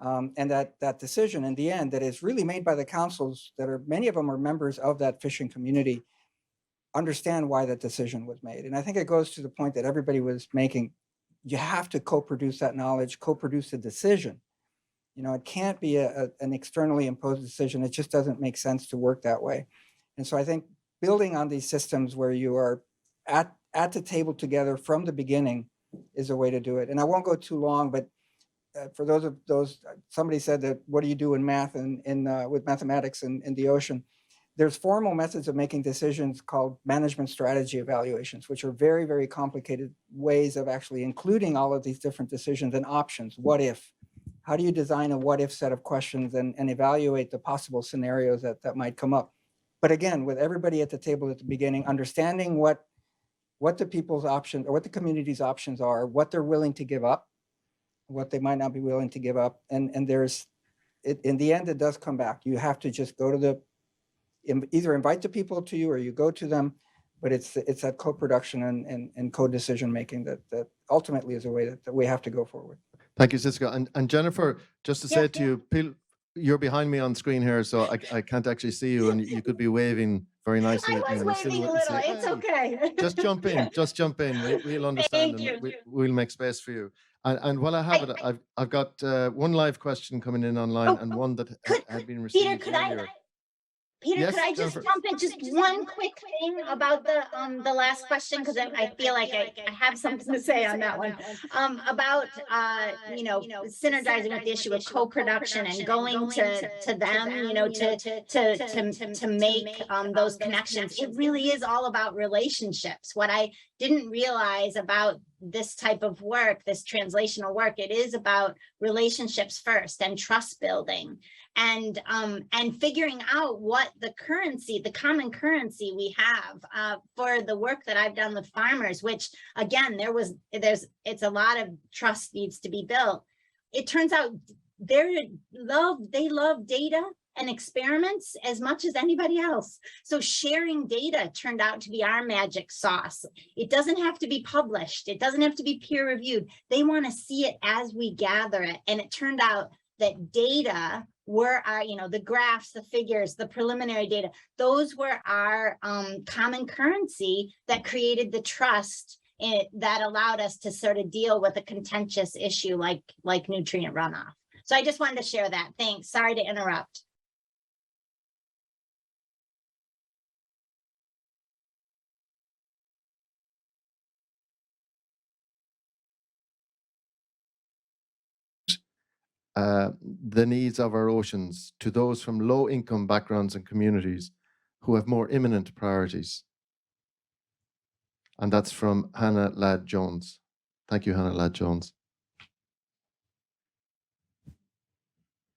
And that decision in the end that is really made by the councils that are, many of them are members of that fishing community, understand why that decision was made. And I think it goes to the point that everybody was making. You have to co-produce that knowledge, co-produce the decision. It can't be an externally imposed decision. It just doesn't make sense to work that way. And so I think building on these systems where you are at the table together from the beginning is a way to do it. And I won't go too long, but for those, somebody said that, what do you do in math and with mathematics in the ocean? There's formal methods of making decisions called management strategy evaluations, which are very, very complicated ways of actually including all of these different decisions and options. What if? How do you design a what if set of questions and evaluate the possible scenarios that might come up? But again, with everybody at the table at the beginning, understanding what the people's options or what the community's options are, what they're willing to give up, what they might not be willing to give up. And in the end, it does come back. You have to just go to either invite the people to you or you go to them, but it's that co-production and co-decision making that ultimately is a way that we have to go forward. Thank you, Cisco. And Jennifer, just to say to you, you're behind me on screen here, so I can't actually see you, and you could be waving very nicely I at me. was and waving a little. It's okay. Just jump in. We'll understand. Thank you. We'll make space for you. And while I have it, I've got one live question coming in online and one that had been received Peter, could earlier. Peter, Yes, could I just Jennifer. jump in just one quick thing about the last question? Because I feel like I have something to say on that one. About synergizing with the issue of co-production and going to them, to make those connections. It really is all about relationships. What I didn't realize about this type of work, this translational work, it is about relationships first and trust building. And figuring out what the common currency we have for the work that I've done with farmers, which again, it's a lot of trust needs to be built. It turns out they love data and experiments as much as anybody else. So sharing data turned out to be our magic sauce. It doesn't have to be published. It doesn't have to be peer reviewed. They want to see it as we gather it. And it turned out that data were our, the graphs, the figures, the preliminary data, those were our common currency that created the trust that allowed us to sort of deal with a contentious issue like nutrient runoff. So I just wanted to share that. Thanks. Sorry to interrupt. The needs of our oceans to those from low-income backgrounds and communities who have more imminent priorities. And that's from Hannah Ladd-Jones. Thank you, Hannah Ladd-Jones.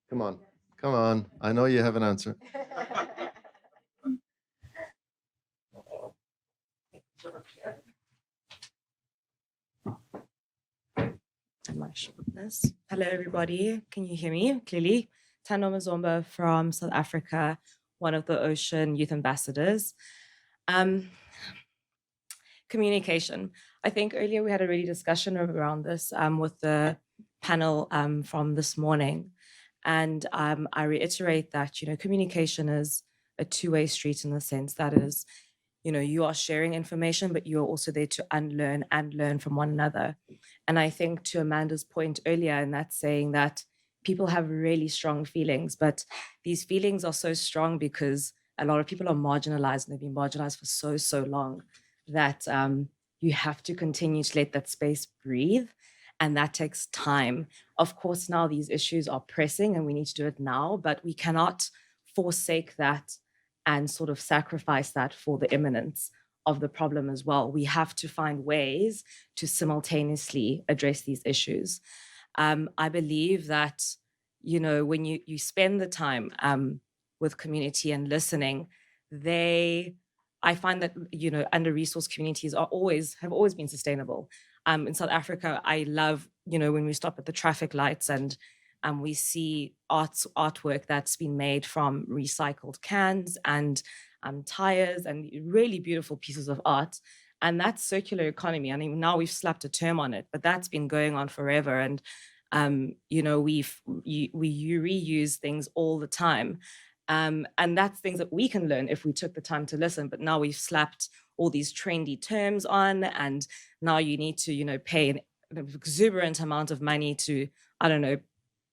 Come on. I know you have an answer. And my shortness. Hello, everybody. Can you hear me clearly? Tano Mazomba from South Africa, one of the Ocean Youth Ambassadors. Communication. I think earlier we had a really discussion around this with the panel from this morning. And I reiterate that, communication is a two-way street in the sense that is, you are sharing information, but you're also there to unlearn and learn from one another. And I think to Amanda's point earlier, and that's saying that people have really strong feelings, but these feelings are so strong because a lot of people are marginalized and they've been marginalized for so long that you have to continue to let that space breathe. And that takes time. Of course, now these issues are pressing and we need to do it now, but we cannot forsake that and sort of sacrifice that for the imminence of the problem as well. We have to find ways to simultaneously address these issues. I believe that, when you spend the time with community and listening, I find that, under-resourced communities have always been sustainable. In South Africa, I love, when we stop at the traffic lights and we see artwork that's been made from recycled cans and tires and really beautiful pieces of art. And that's circular economy. I mean, now we've slapped a term on it, but that's been going on forever. And, we reuse things all the time. And that's things that we can learn if we took the time to listen. But now we've slapped all these trendy terms on, and now you need to, pay an exuberant amount of money to,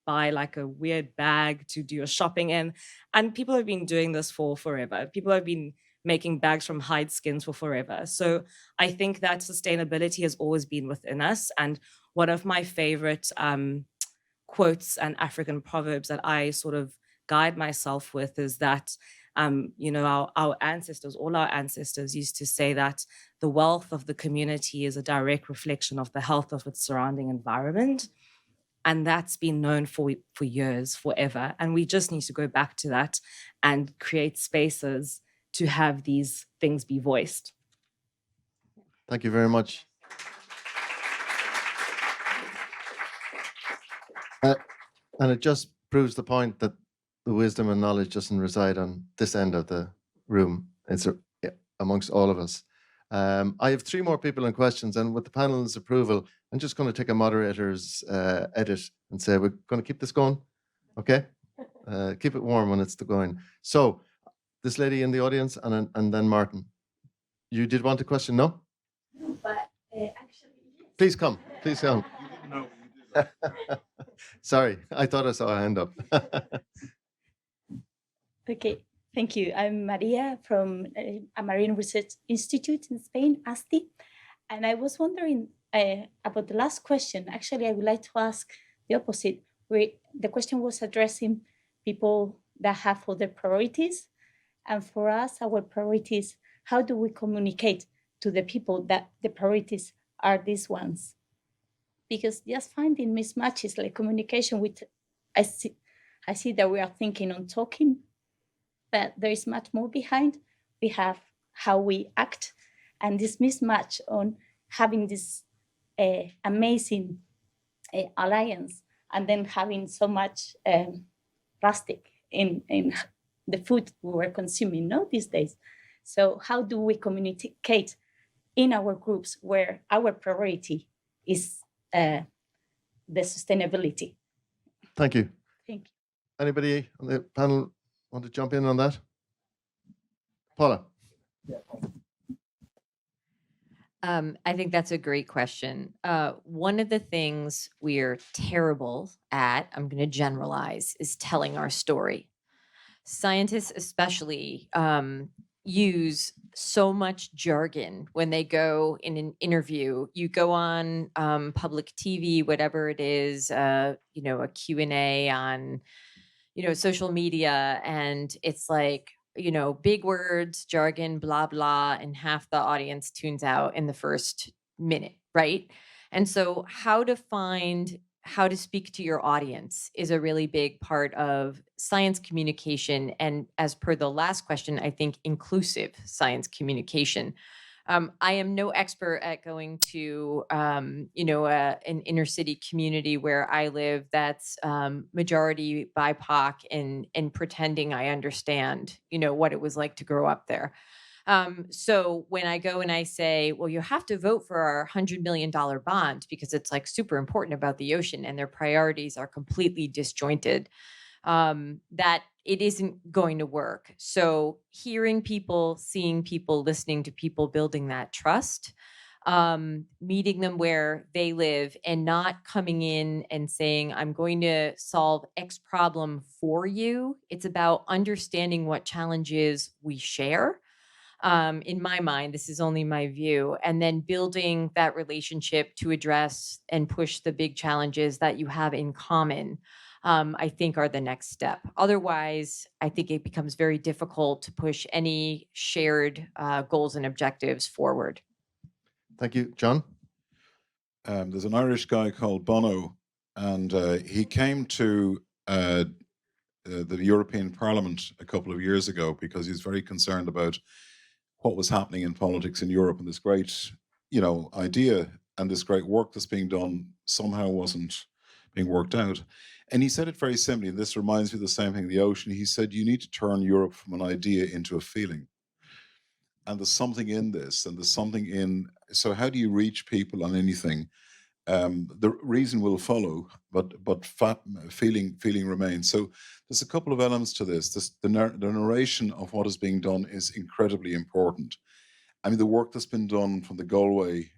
buy like a weird bag to do your shopping in. And people have been doing this for forever. People have been making bags from hide skins for forever. So I think that sustainability has always been within us. And one of my favorite quotes and African proverbs that I sort of guide myself with is that, our ancestors, all our ancestors used to say that the wealth of the community is a direct reflection of the health of its surrounding environment. And that's been known for years, forever. And we just need to go back to that and create spaces to have these things be voiced. Thank you very much. And it just proves the point that the wisdom and knowledge doesn't reside on this end of the room. It's amongst all of us. I have 3 more people in questions, and with the panel's approval, I'm just going to take a moderator's edit and say we're going to keep this going, okay? Keep it warm when it's going. So, this lady in the audience, and then Martin. You did want a question, no? But actually, Please come. Please come. Sorry, I thought I saw a hand up. Okay, thank you. I'm Maria from a Marine Research Institute in Spain, ASTI. And I was wondering about the last question. Actually, I would like to ask the opposite. The question was addressing people that have other priorities. And for us, our priorities, how do we communicate to the people that the priorities are these ones? Because just finding mismatches, like communication with, I see that we are thinking on talking, but there is much more behind. We have how we act, and this mismatch on having this amazing alliance, and then having so much plastic in the food we were consuming, no, these days. So how do we communicate in our groups where our priority is the sustainability? Thank you. Thank you. Anybody on the panel want to jump in on that? Paula. I think that's a great question. One of the things we're terrible at, I'm going to generalize, is telling our story. Scientists especially use so much jargon when they go in an interview. You go on public TV, whatever it is, a Q&A on, social media, and it's like, big words, jargon, blah, blah, and half the audience tunes out in the first minute, right? And so how to speak to your audience is a really big part of science communication. And as per the last question, I think inclusive science communication. I am no expert at going to, an inner city community where I live that's majority BIPOC and pretending I understand, what it was like to grow up there. So when I go and I say, well, you have to vote for our $100 million bond because it's like super important about the ocean and their priorities are completely disjointed, that it isn't going to work. So hearing people, seeing people, listening to people, building that trust, meeting them where they live and not coming in and saying, I'm going to solve X problem for you. It's about understanding what challenges we share. In my mind, this is only my view, and then building that relationship to address and push the big challenges that you have in common, I think are the next step. Otherwise, I think it becomes very difficult to push any shared goals and objectives forward. Thank you. John? There's an Irish guy called Bono, and he came to the European Parliament a couple of years ago because he's very concerned about what was happening in politics in Europe, and this great, idea and this great work that's being done somehow wasn't being worked out. And he said it very simply, and this reminds me of the same thing in the ocean. He said, you need to turn Europe from an idea into a feeling. And there's something in this, and there's something in, so how do you reach people on anything? The reason will follow, but feeling remains. So there's a couple of elements to this. The narration of what is being done is incredibly important. I mean, the work that's been done from the Galway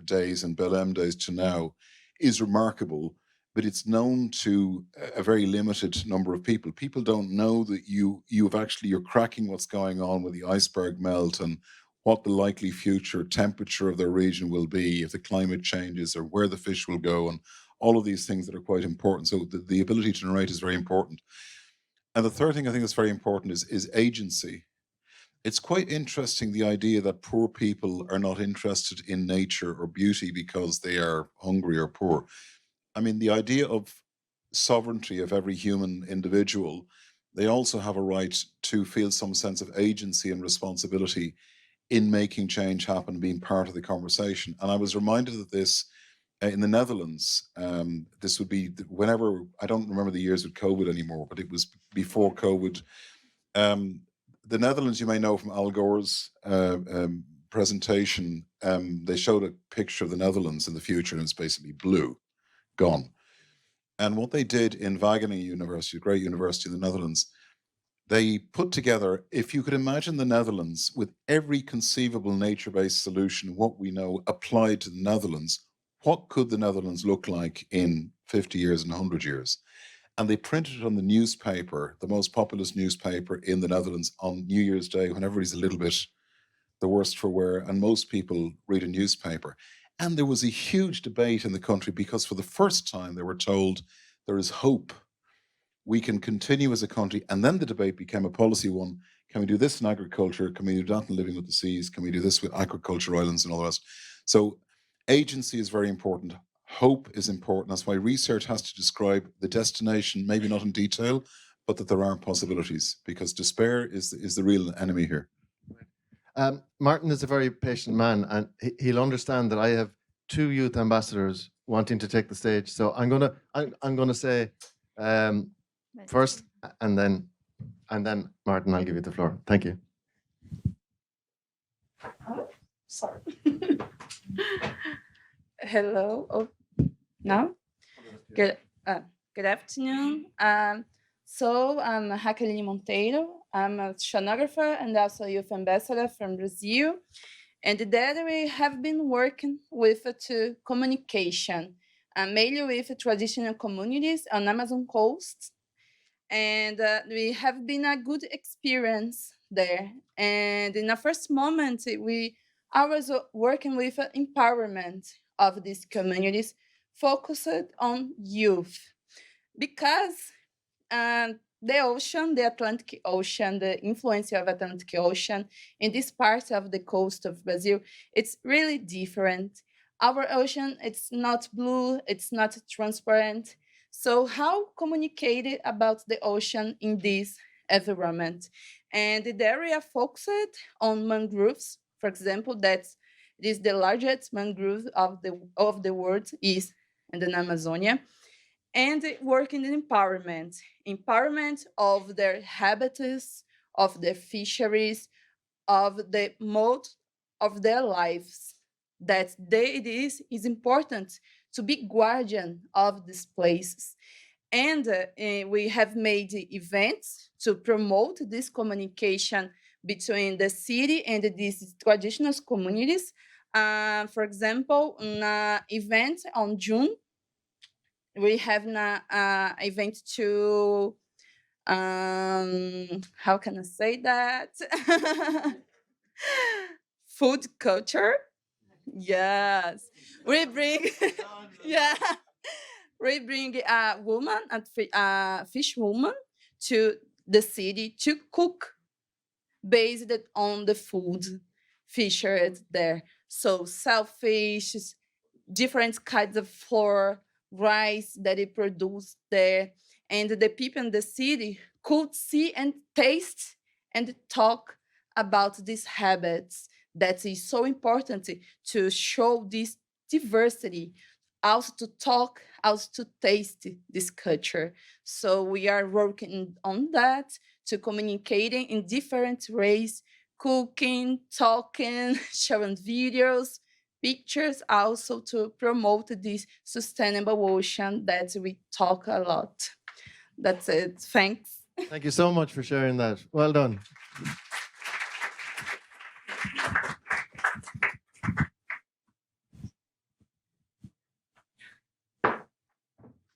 days and Belém days to now is remarkable, but it's known to a very limited number of people. People don't know that you're cracking what's going on with the iceberg melt and what the likely future temperature of their region will be if the climate changes, or where the fish will go, and all of these things that are quite important. So the ability to narrate is very important. And the third thing I think that's very important is agency. It's quite interesting, the idea that poor people are not interested in nature or beauty because they are hungry or poor. I mean, the idea of sovereignty of every human individual, they also have a right to feel some sense of agency and responsibility in making change happen, being part of the conversation. And I was reminded of this in the Netherlands. This would be whenever, I don't remember the years with COVID anymore, but it was before COVID. The Netherlands, you may know from Al Gore's presentation, they showed a picture of the Netherlands in the future, and it's basically blue, gone. And what they did in Wageningen University, a great university in the Netherlands, they put together, if you could imagine the Netherlands with every conceivable nature-based solution, what we know applied to the Netherlands, what could the Netherlands look like in 50 years and 100 years? And they printed it on the newspaper, the most populous newspaper in the Netherlands, on New Year's Day, when everybody's a little bit the worse for wear, and most people read a newspaper. And there was a huge debate in the country because for the first time they were told there is hope. We can continue as a country. And then the debate became a policy one. Can we do this in agriculture? Can we do that in living with the seas? Can we do this with aquaculture islands and all the rest? So agency is very important. Hope is important. That's why research has to describe the destination, maybe not in detail, but that there are possibilities, because despair is the real enemy here. Martin is a very patient man, and he'll understand that I have 2 youth ambassadors wanting to take the stage. So I'm gonna say first, and then Martin, I'll give you the floor. Thank you. Sorry. Hello. Oh, no. Good afternoon. So I'm Raqueline Monteiro. I'm a oceanographer and also a youth ambassador from Brazil. And that we have been working with to communication, mainly with traditional communities on Amazon coast. And we have been a good experience there. And in the first moment, I was working with empowerment of these communities, focused on youth, because the ocean, the Atlantic Ocean, the influence of Atlantic Ocean in this part of the coast of Brazil, it's really different. Our ocean, it's not blue, it's not transparent. So how communicate about the ocean in this environment? And the area focused on mangroves, for example, that is the largest mangrove of the world is in the Amazonia. And working in empowerment of their habitats, of their fisheries, of the mode of their lives. That it is important to be guardian of these places. And we have made events to promote this communication between the city and these traditional communities. For example, an event on June, we have an event to, how can I say that? Food culture. Yes, we bring, yeah, we bring a woman, a fish woman, to the city to cook based on the food fished there. So shellfish, different kinds of flour, rice that it produced there, and the people in the city could see and taste and talk about these habits. That is so important to show this diversity, also to talk, also to taste this culture. So we are working on that, to communicating in different ways, cooking, talking, showing videos, pictures, also to promote this sustainable ocean that we talk a lot. That's it. Thanks. Thank you so much for sharing that. Well done.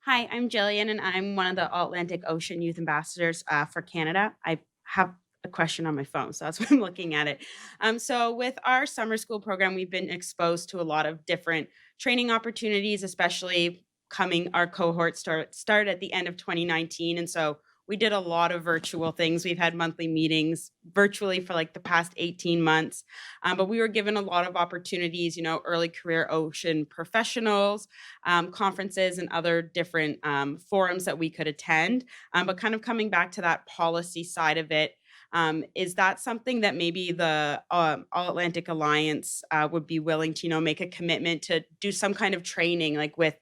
Hi, I'm Jillian, and I'm one of the Atlantic Ocean Youth Ambassadors for Canada. I have a question on my phone, so that's why I'm looking at it. So with our summer school program, we've been exposed to a lot of different training opportunities, especially our cohort started at the end of 2019. And so we did a lot of virtual things. We've had monthly meetings virtually for like the past 18 months. But we were given a lot of opportunities, early career ocean professionals, conferences and other different forums that we could attend. But kind of coming back to that policy side of it, is that something that maybe the All Atlantic Alliance would be willing to, make a commitment to do some kind of training, like with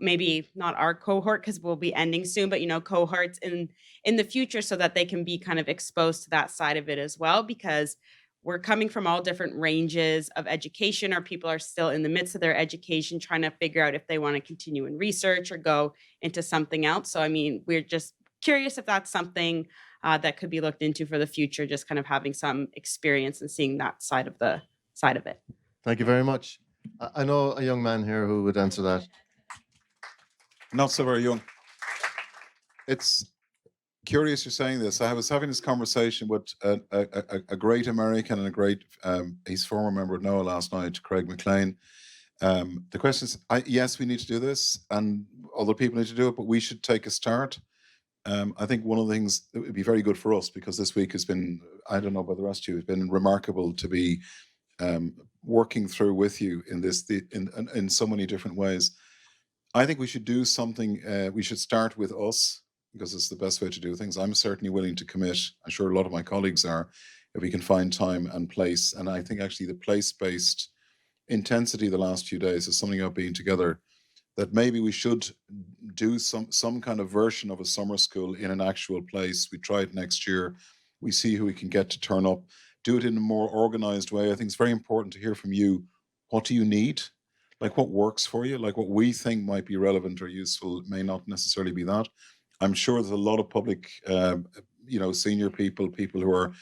maybe not our cohort because we'll be ending soon, but cohorts in the future, so that they can be kind of exposed to that side of it as well, because we're coming from all different ranges of education, or people are still in the midst of their education trying to figure out if they want to continue in research or go into something else. So we're just curious if that's something that could be looked into for the future, just kind of having some experience and seeing that side of it. Thank you very much. I know a young man here who would answer that. Not so very young. It's curious you're saying this. I was having this conversation with a great American and a great, he's former member of NOAA last night, Craig McLean. The question is, yes, we need to do this and other people need to do it, but we should take a start. I think one of the things that would be very good for us, because this week has been, I don't know about the rest of you, it's been remarkable to be working through with you in this, in so many different ways. I think we should do something, we should start with us, because it's the best way to do things. I'm certainly willing to commit, I'm sure a lot of my colleagues are, if we can find time and place. And I think actually the place-based intensity the last few days is something about being together, that maybe we should do some kind of version of a summer school in an actual place. We try it next year. We see who we can get to turn up, do it in a more organized way. I think it's very important to hear from you. What do you need? Like what works for you? Like what we think might be relevant or useful may not necessarily be that. I'm sure there's a lot of public, senior people who are,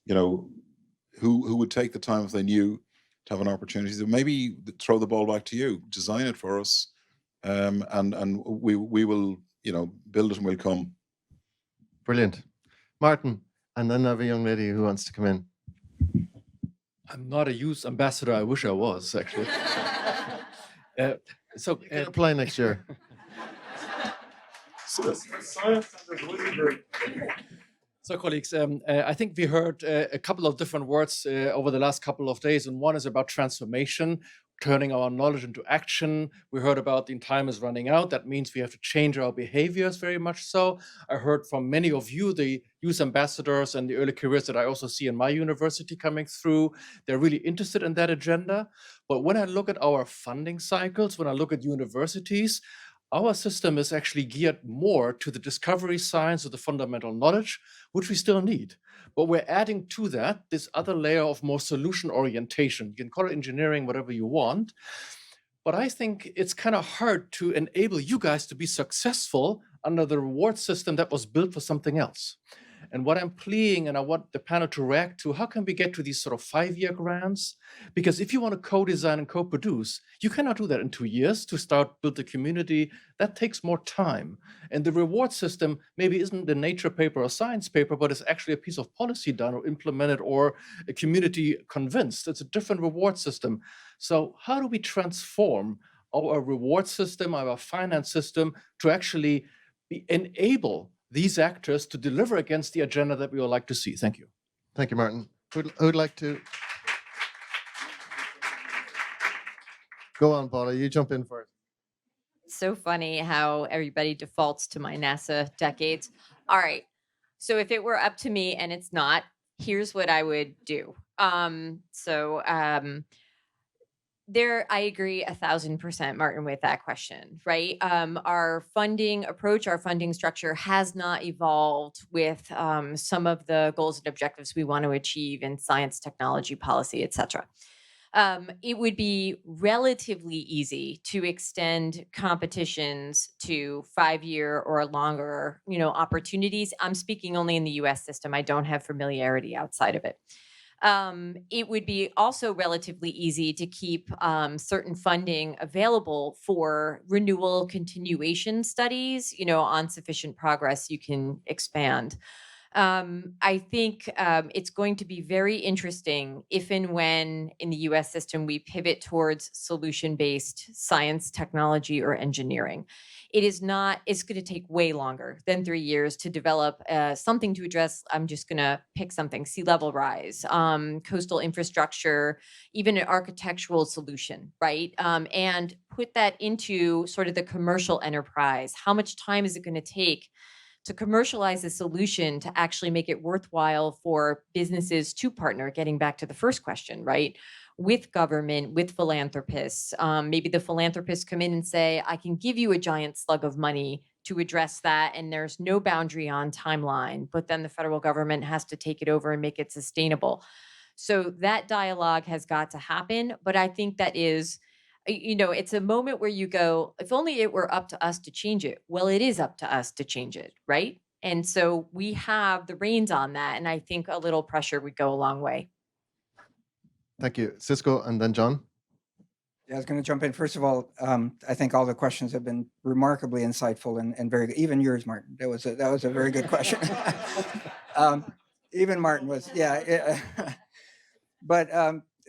who would take the time if they knew to have an opportunity to maybe throw the ball back to you, design it for us. And we will, build it and we'll come. Brilliant. Martin, and then I have a young lady who wants to come in. I'm not a youth ambassador. I wish I was, actually. You can apply next year. So, colleagues, I think we heard a couple of different words over the last couple of days, and one is about transformation, turning our knowledge into action. We heard about the time is running out. That means we have to change our behaviors very much so. I heard from many of you, the youth ambassadors and the early careers that I also see in my university coming through. They're really interested in that agenda. But when I look at our funding cycles, when I look at universities, our system is actually geared more to the discovery science of the fundamental knowledge, which we still need. But we're adding to that this other layer of more solution orientation. You can call it engineering, whatever you want. But I think it's kind of hard to enable you guys to be successful under the reward system that was built for something else. And what I'm pleading, and I want the panel to react to, how can we get to these sort of 5-year grants? Because if you want to co-design and co-produce, you cannot do that in 2 years to start build the community. That takes more time. And the reward system maybe isn't a nature paper or science paper, but it's actually a piece of policy done or implemented or a community convinced. It's a different reward system. So how do we transform our reward system, our finance system to actually enable these actors to deliver against the agenda that we would like to see? Thank you. Thank you, Martin. Who'd like to? Go on, Paula, you jump in first. It's so funny how everybody defaults to my NASA decades. All right. So if it were up to me, and it's not, here's what I would do. I agree 1,000%, Martin, with that question, right? Our funding approach, our funding structure has not evolved with some of the goals and objectives we want to achieve in science, technology, policy, et cetera. It would be relatively easy to extend competitions to 5-year or longer, opportunities. I'm speaking only in the US system. I don't have familiarity outside of it. It would be also relatively easy to keep certain funding available for renewal continuation studies, on sufficient progress you can expand. I think it's going to be very interesting if and when in the US system we pivot towards solution-based science, technology, or engineering. It's going to take way longer than 3 years to develop something to address, I'm just going to pick something, sea level rise, coastal infrastructure, even an architectural solution, right? And put that into sort of the commercial enterprise. How much time is it going to take to commercialize a solution to actually make it worthwhile for businesses to partner, getting back to the first question, right? With government, with philanthropists. Maybe the philanthropists come in and say, I can give you a giant slug of money to address that, and there's no boundary on timeline, but then the federal government has to take it over and make it sustainable. So that dialogue has got to happen, but I think that is, it's a moment where you go, if only it were up to us to change it. Well, it is up to us to change it, right? And so we have the reins on that, and I think a little pressure would go a long way. Thank you. Cisco and then John. Yeah, I was going to jump in. First of all, I think all the questions have been remarkably insightful and very good. Even yours, Martin. That was a very good question. Even Martin was, yeah. But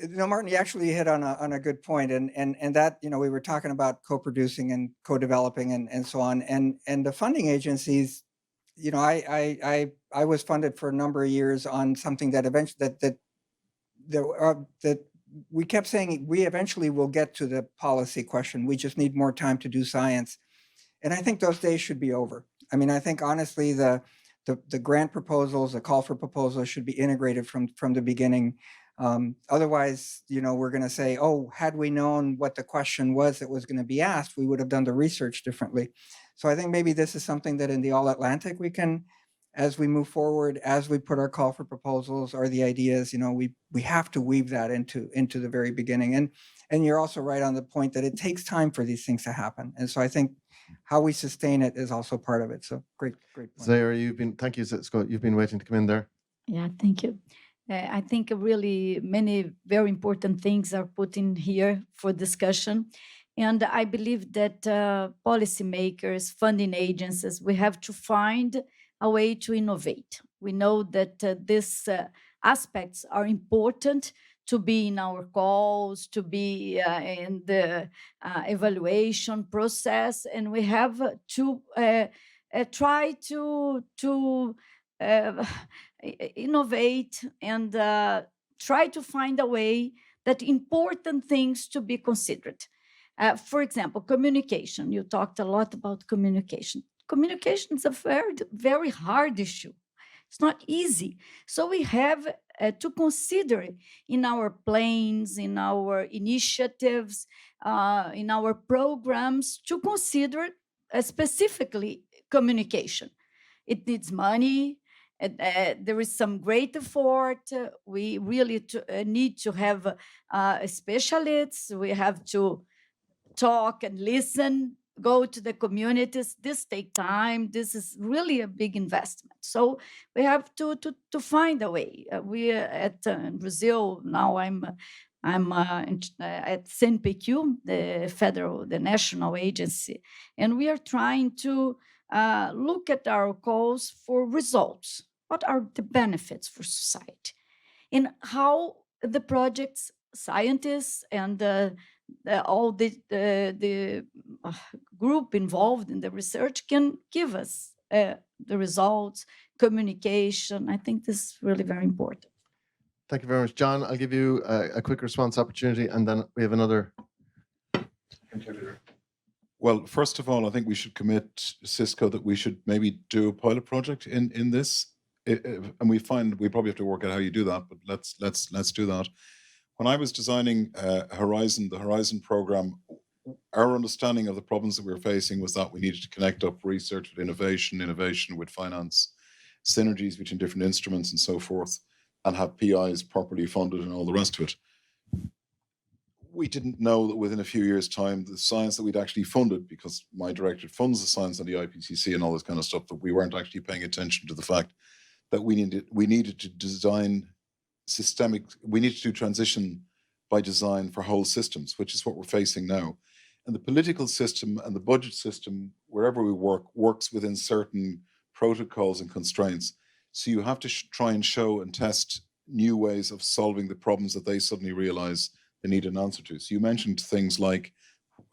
Martin, you actually hit on a good point, and that we were talking about co-producing and co-developing and so on, and the funding agencies. I was funded for a number of years on something that eventually that we kept saying we eventually will get to the policy question. We just need more time to do science. And I think those days should be over. I mean, I think honestly, the grant proposals, the call for proposals should be integrated from the beginning. Otherwise, we're going to say, oh, had we known what the question was that was going to be asked, we would have done the research differently. So I think maybe this is something that in the All Atlantic we can, as we move forward, as we put our call for proposals or the ideas, we have to weave that into the very beginning. And you're also right on the point that it takes time for these things to happen. And so I think how we sustain it is also part of it. So great point. Zaire, thank you, Scott. You've been waiting to come in there. Yeah, thank you. I think really many very important things are put in here for discussion. And I believe that policymakers, funding agencies, we have to find a way to innovate. We know that these aspects are important to be in our calls, to be in the evaluation process, and we have to try to innovate and try to find a way that important things to be considered. For example, communication. You talked a lot about communication. Communication is a very, very hard issue. It's not easy. So we have to consider in our plans, in our initiatives, in our programs, to consider specifically communication. It needs money. There is some great effort. We really need to have specialists. We have to talk and listen, go to the communities. This takes time. This is really a big investment. So we have to find a way. We at Brazil now. I'm at CNPq, the national agency, and we are trying to look at our calls for results. What are the benefits for society, and how the projects, scientists, and all the group involved in the research can give us the results, communication. I think this is really very important. Thank you very much, John. I'll give you a quick response opportunity, and then we have another contributor. Well, first of all, I think we should commit, Cisco, that we should maybe do a pilot project in this, and we probably have to work out how you do that. But let's do that. When I was designing the Horizon program, our understanding of the problems that we were facing was that we needed to connect up research with innovation with finance, synergies between different instruments and so forth, and have PIs properly funded and all the rest of it. We didn't know that within a few years' time, the science that we'd actually funded, because my directorate funds the science on the IPCC and all this kind of stuff, that we weren't actually paying attention to the fact that we needed to design we need to do transition by design for whole systems, which is what we're facing now. And the political system and the budget system, wherever we work, works within certain protocols and constraints. So you have to try and show and test new ways of solving the problems that they suddenly realize they need an answer to. So you mentioned things like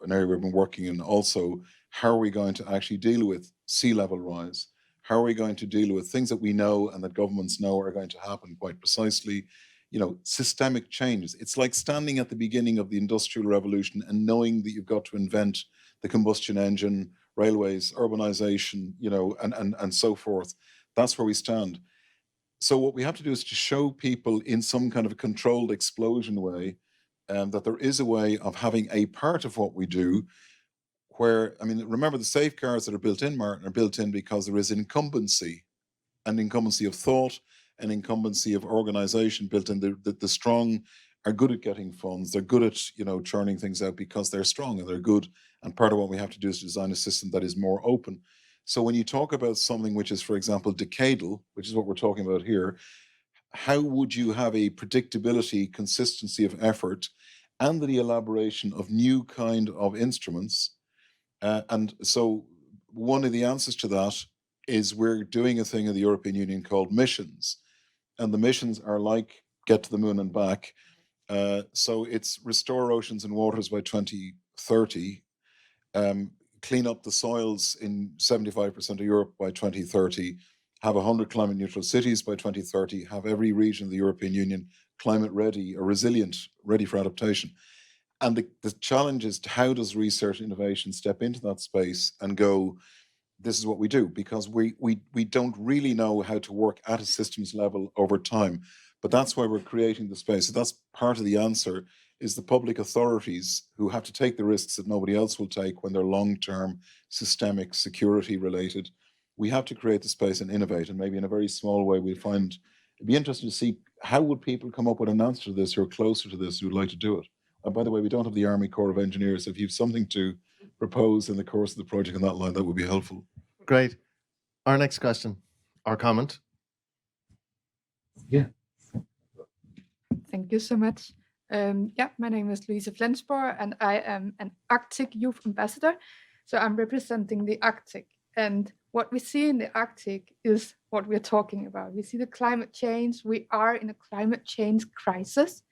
an area we've been working in also, how are we going to actually deal with sea level rise? How are we going to deal with things that we know and that governments know are going to happen quite precisely? Systemic changes. It's like standing at the beginning of the Industrial Revolution and knowing that you've got to invent the combustion engine, railways, urbanization, and so forth. That's where we stand. So what we have to do is to show people in some kind of a controlled explosion way that there is a way of having a part of what we do where, remember the safeguards that are built in, Martin, are built in because there is incumbency, and incumbency of thought, and incumbency of organization built in. The strong are good at getting funds. They're good at, churning things out because they're strong and they're good. And part of what we have to do is design a system that is more open. So when you talk about something which is, for example, decadal, which is what we're talking about here, how would you have a predictability, consistency of effort, and the elaboration of new kind of instruments. And so one of the answers to that is we're doing a thing in the European Union called missions. And the missions are like get to the moon and back. So it's restore oceans and waters by 2030, clean up the soils in 75% of Europe by 2030, have 100 climate neutral cities by 2030, have every region of the European Union climate ready or resilient, ready for adaptation. And the challenge is how does research innovation step into that space and go, this is what we do, because we don't really know how to work at a systems level over time. But that's why we're creating the space. So that's part of the answer, is the public authorities who have to take the risks that nobody else will take when they're long-term, systemic, security related. We have to create the space and innovate, and maybe in a very small way we'll find, it'd be interesting to see how would people come up with an answer to this who are closer to this, who would like to do it. And by the way, we don't have the Army Corps of Engineers. If you have something to propose in the course of the project in that line, that would be helpful. Great. Our next question or comment. Yeah. Thank you so much. Yeah, my name is Louise Flensborg, and I am an Arctic Youth Ambassador. So I'm representing the Arctic. And what we see in the Arctic is what we're talking about. We see the climate change. We are in a climate change crisis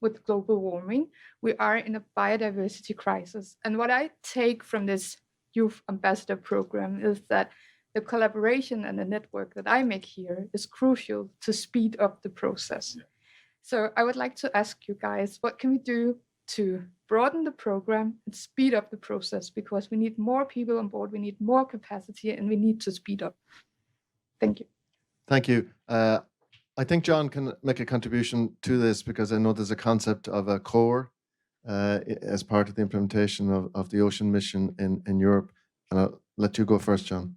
with global warming. We are in a biodiversity crisis. And what I take from this Youth Ambassador program is that the collaboration and the network that I make here is crucial to speed up the process. Yeah. So I would like to ask you guys, what can we do to broaden the program and speed up the process? Because we need more people on board, we need more capacity, and we need to speed up. Thank you. Thank you. I think John can make a contribution to this, because I know there's a concept of a core as part of the implementation of the ocean mission in Europe. And I'll let you go first, John.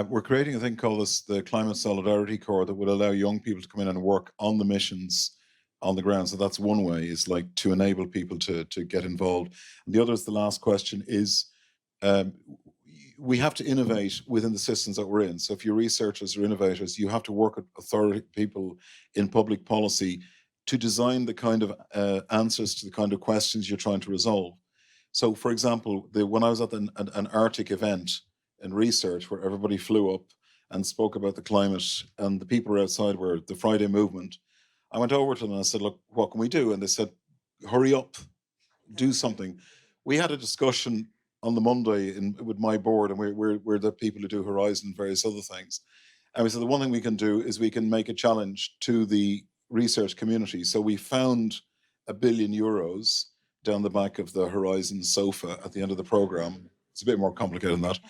We're creating a thing called the Climate Solidarity Corps that will allow young people to come in and work on the missions on the ground. So that's one way, is like to enable people to get involved. And the other is the last question is, we have to innovate within the systems that we're in. So if you're researchers or innovators, you have to work with authority people in public policy to design the kind of answers to the kind of questions you're trying to resolve. So for example, when I was at an Arctic event in research where everybody flew up and spoke about the climate, and the people outside were the Friday movement, I went over to them and I said, look, what can we do? And they said, hurry up, do something. We had a discussion on the Monday with my board, and we're the people who do Horizon and various other things. And we said, the one thing we can do is we can make a challenge to the research community. So we found €1 billion down the back of the Horizon sofa at the end of the program. It's a bit more complicated than that.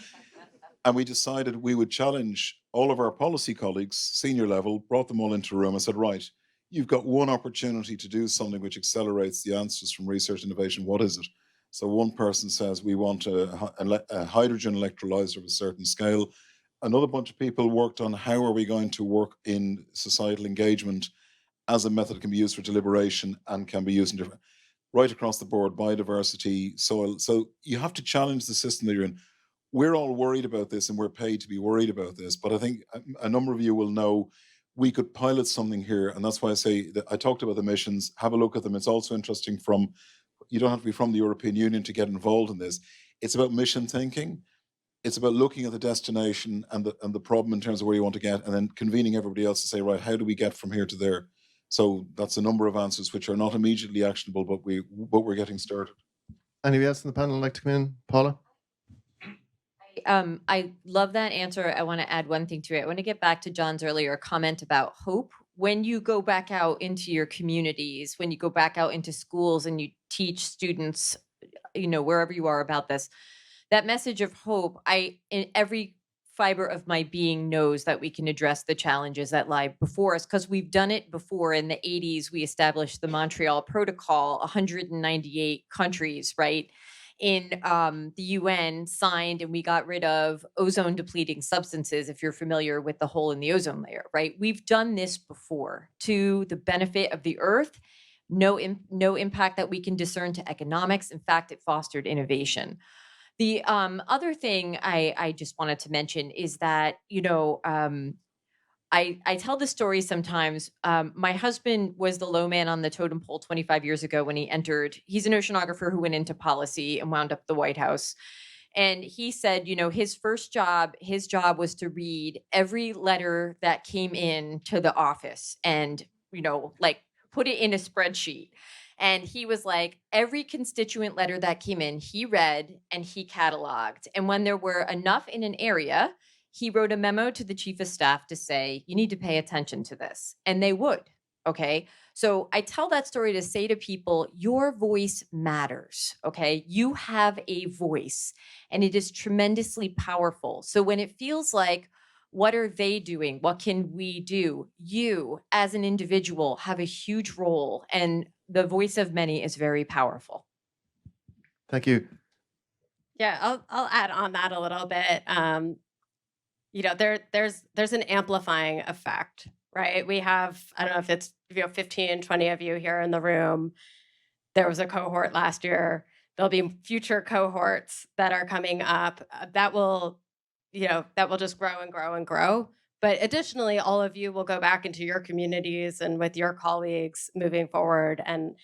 And we decided we would challenge all of our policy colleagues, senior level, brought them all into a room and said, right, you've got one opportunity to do something which accelerates the answers from research innovation. What is it? So one person says, we want a hydrogen electrolyzer of a certain scale. Another bunch of people worked on how are we going to work in societal engagement as a method that can be used for deliberation and can be used in different, right across the board, biodiversity, soil. So you have to challenge the system that you're in. We're all worried about this, and we're paid to be worried about this. But I think a number of you will know we could pilot something here. And that's why I say that I talked about the missions. Have a look at them. It's also interesting you don't have to be from the European Union to get involved in this. It's about mission thinking. It's about looking at the destination and the problem in terms of where you want to get, and then convening everybody else to say, right, how do we get from here to there? So that's a number of answers which are not immediately actionable, but we're getting started. Anybody else in the panel like to come in? Paula? I love that answer. I want to add one thing to it. I want to get back to John's earlier comment about hope. When you go back out into your communities, when you go back out into schools and you teach students, wherever you are about this, that message of hope, in every fiber of my being knows that we can address the challenges that lie before us, because we've done it before. In the 80s, we established the Montreal Protocol, 198 countries, right? In the UN signed, and we got rid of ozone depleting substances, if you're familiar with the hole in the ozone layer, right? We've done this before to the benefit of the earth. No impact that we can discern to economics. In fact, it fostered innovation. The other thing I just wanted to mention is that, I tell this story sometimes. My husband was the low man on the totem pole 25 years ago when he entered. He's an oceanographer who went into policy and wound up at the White House. And he said, you know, his job was to read every letter that came in to the office and, you know, like put it in a spreadsheet. And he was like, every constituent letter that came in, he read and he cataloged. And when there were enough in an area, he wrote a memo to the chief of staff to say, you need to pay attention to this. And they would. Okay. So I tell that story to say to people, your voice matters. Okay. You have a voice and it is tremendously powerful. So when it feels like, what are they doing? What can we do? You as an individual have a huge role, and the voice of many is very powerful. Thank you. Yeah, I'll add on that a little bit. You know, there's an amplifying effect, right? We have, I don't know if it's 15, 20 of you here in the room. There was a cohort last year. There'll be future cohorts that are coming up that will just grow and grow and grow. But additionally, all of you will go back into your communities and with your colleagues moving forward and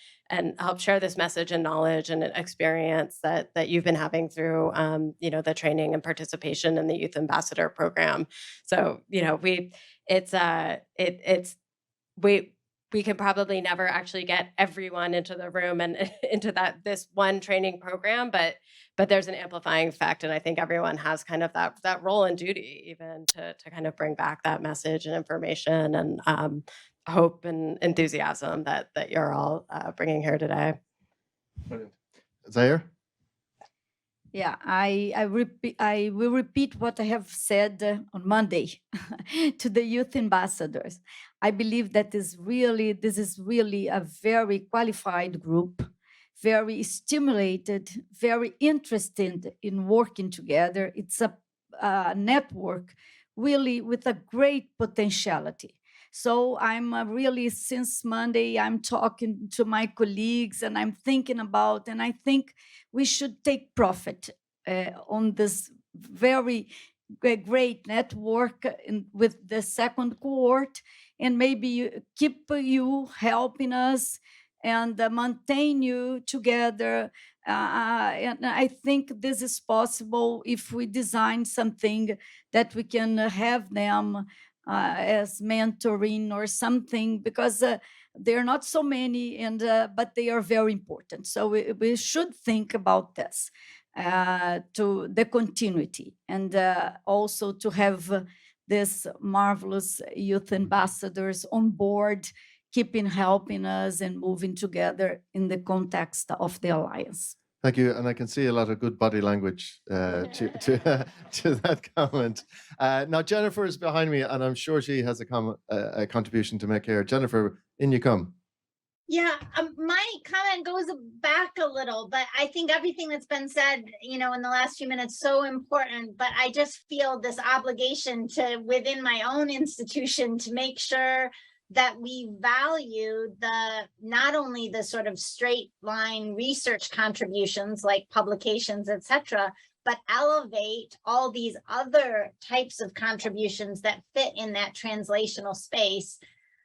help share this message and knowledge and experience that you've been having through the training and participation in the Youth Ambassador program. So, you know, we can probably never actually get everyone into the room and into this one training program, but there's an amplifying effect, and I think everyone has kind of that role and duty even to kind of bring back that message and information and hope and enthusiasm that you're all bringing here today. Brilliant. Zaire? Yeah, I will repeat what I have said on Monday to the youth ambassadors. I believe that this is really a very qualified group, very stimulated, very interested in working together. It's a network really with a great potentiality. So I'm really, since Monday, I'm talking to my colleagues and I'm thinking about, and I think we should take profit on this very great network with the second cohort, and maybe keep you helping us and maintain you together. And I think this is possible if we design something that we can have them as mentoring or something, because there are not so many, and but they are very important. So we should think about this, to the continuity, and also to have this marvelous youth ambassadors on board, keeping helping us and moving together in the context of the alliance. Thank you, and I can see a lot of good body language to that comment. Now Jennifer is behind me, and I'm sure she has a contribution to make here. Jennifer, in you come. Yeah, my comment goes back a little, but I think everything that's been said, you know, in the last few minutes, so important. But I just feel this obligation to, within my own institution, to make sure that we value not only the sort of straight line research contributions like publications, etc., but elevate all these other types of contributions that fit in that translational space.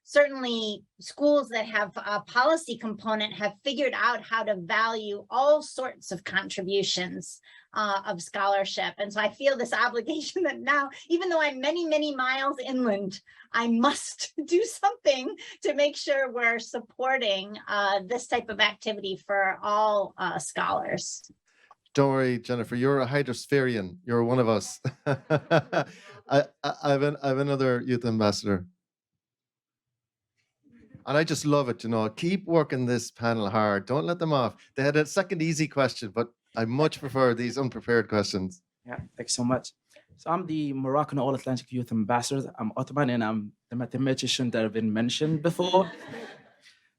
Certainly schools that have a policy component have figured out how to value all sorts of contributions of scholarship. And so I feel this obligation that now, even though I'm many, many miles inland, I must do something to make sure we're supporting this type of activity for all scholars. Don't worry, Jennifer, you're a hydrospherian. You're one of us. I have another youth ambassador. And I just love it, you know. Keep working this panel hard. Don't let them off. They had a second easy question, but I much prefer these unprepared questions. Yeah, thanks so much. So I'm the Moroccan All-Atlantic Youth Ambassador. I'm Ottoman, and I'm the mathematician that have been mentioned before.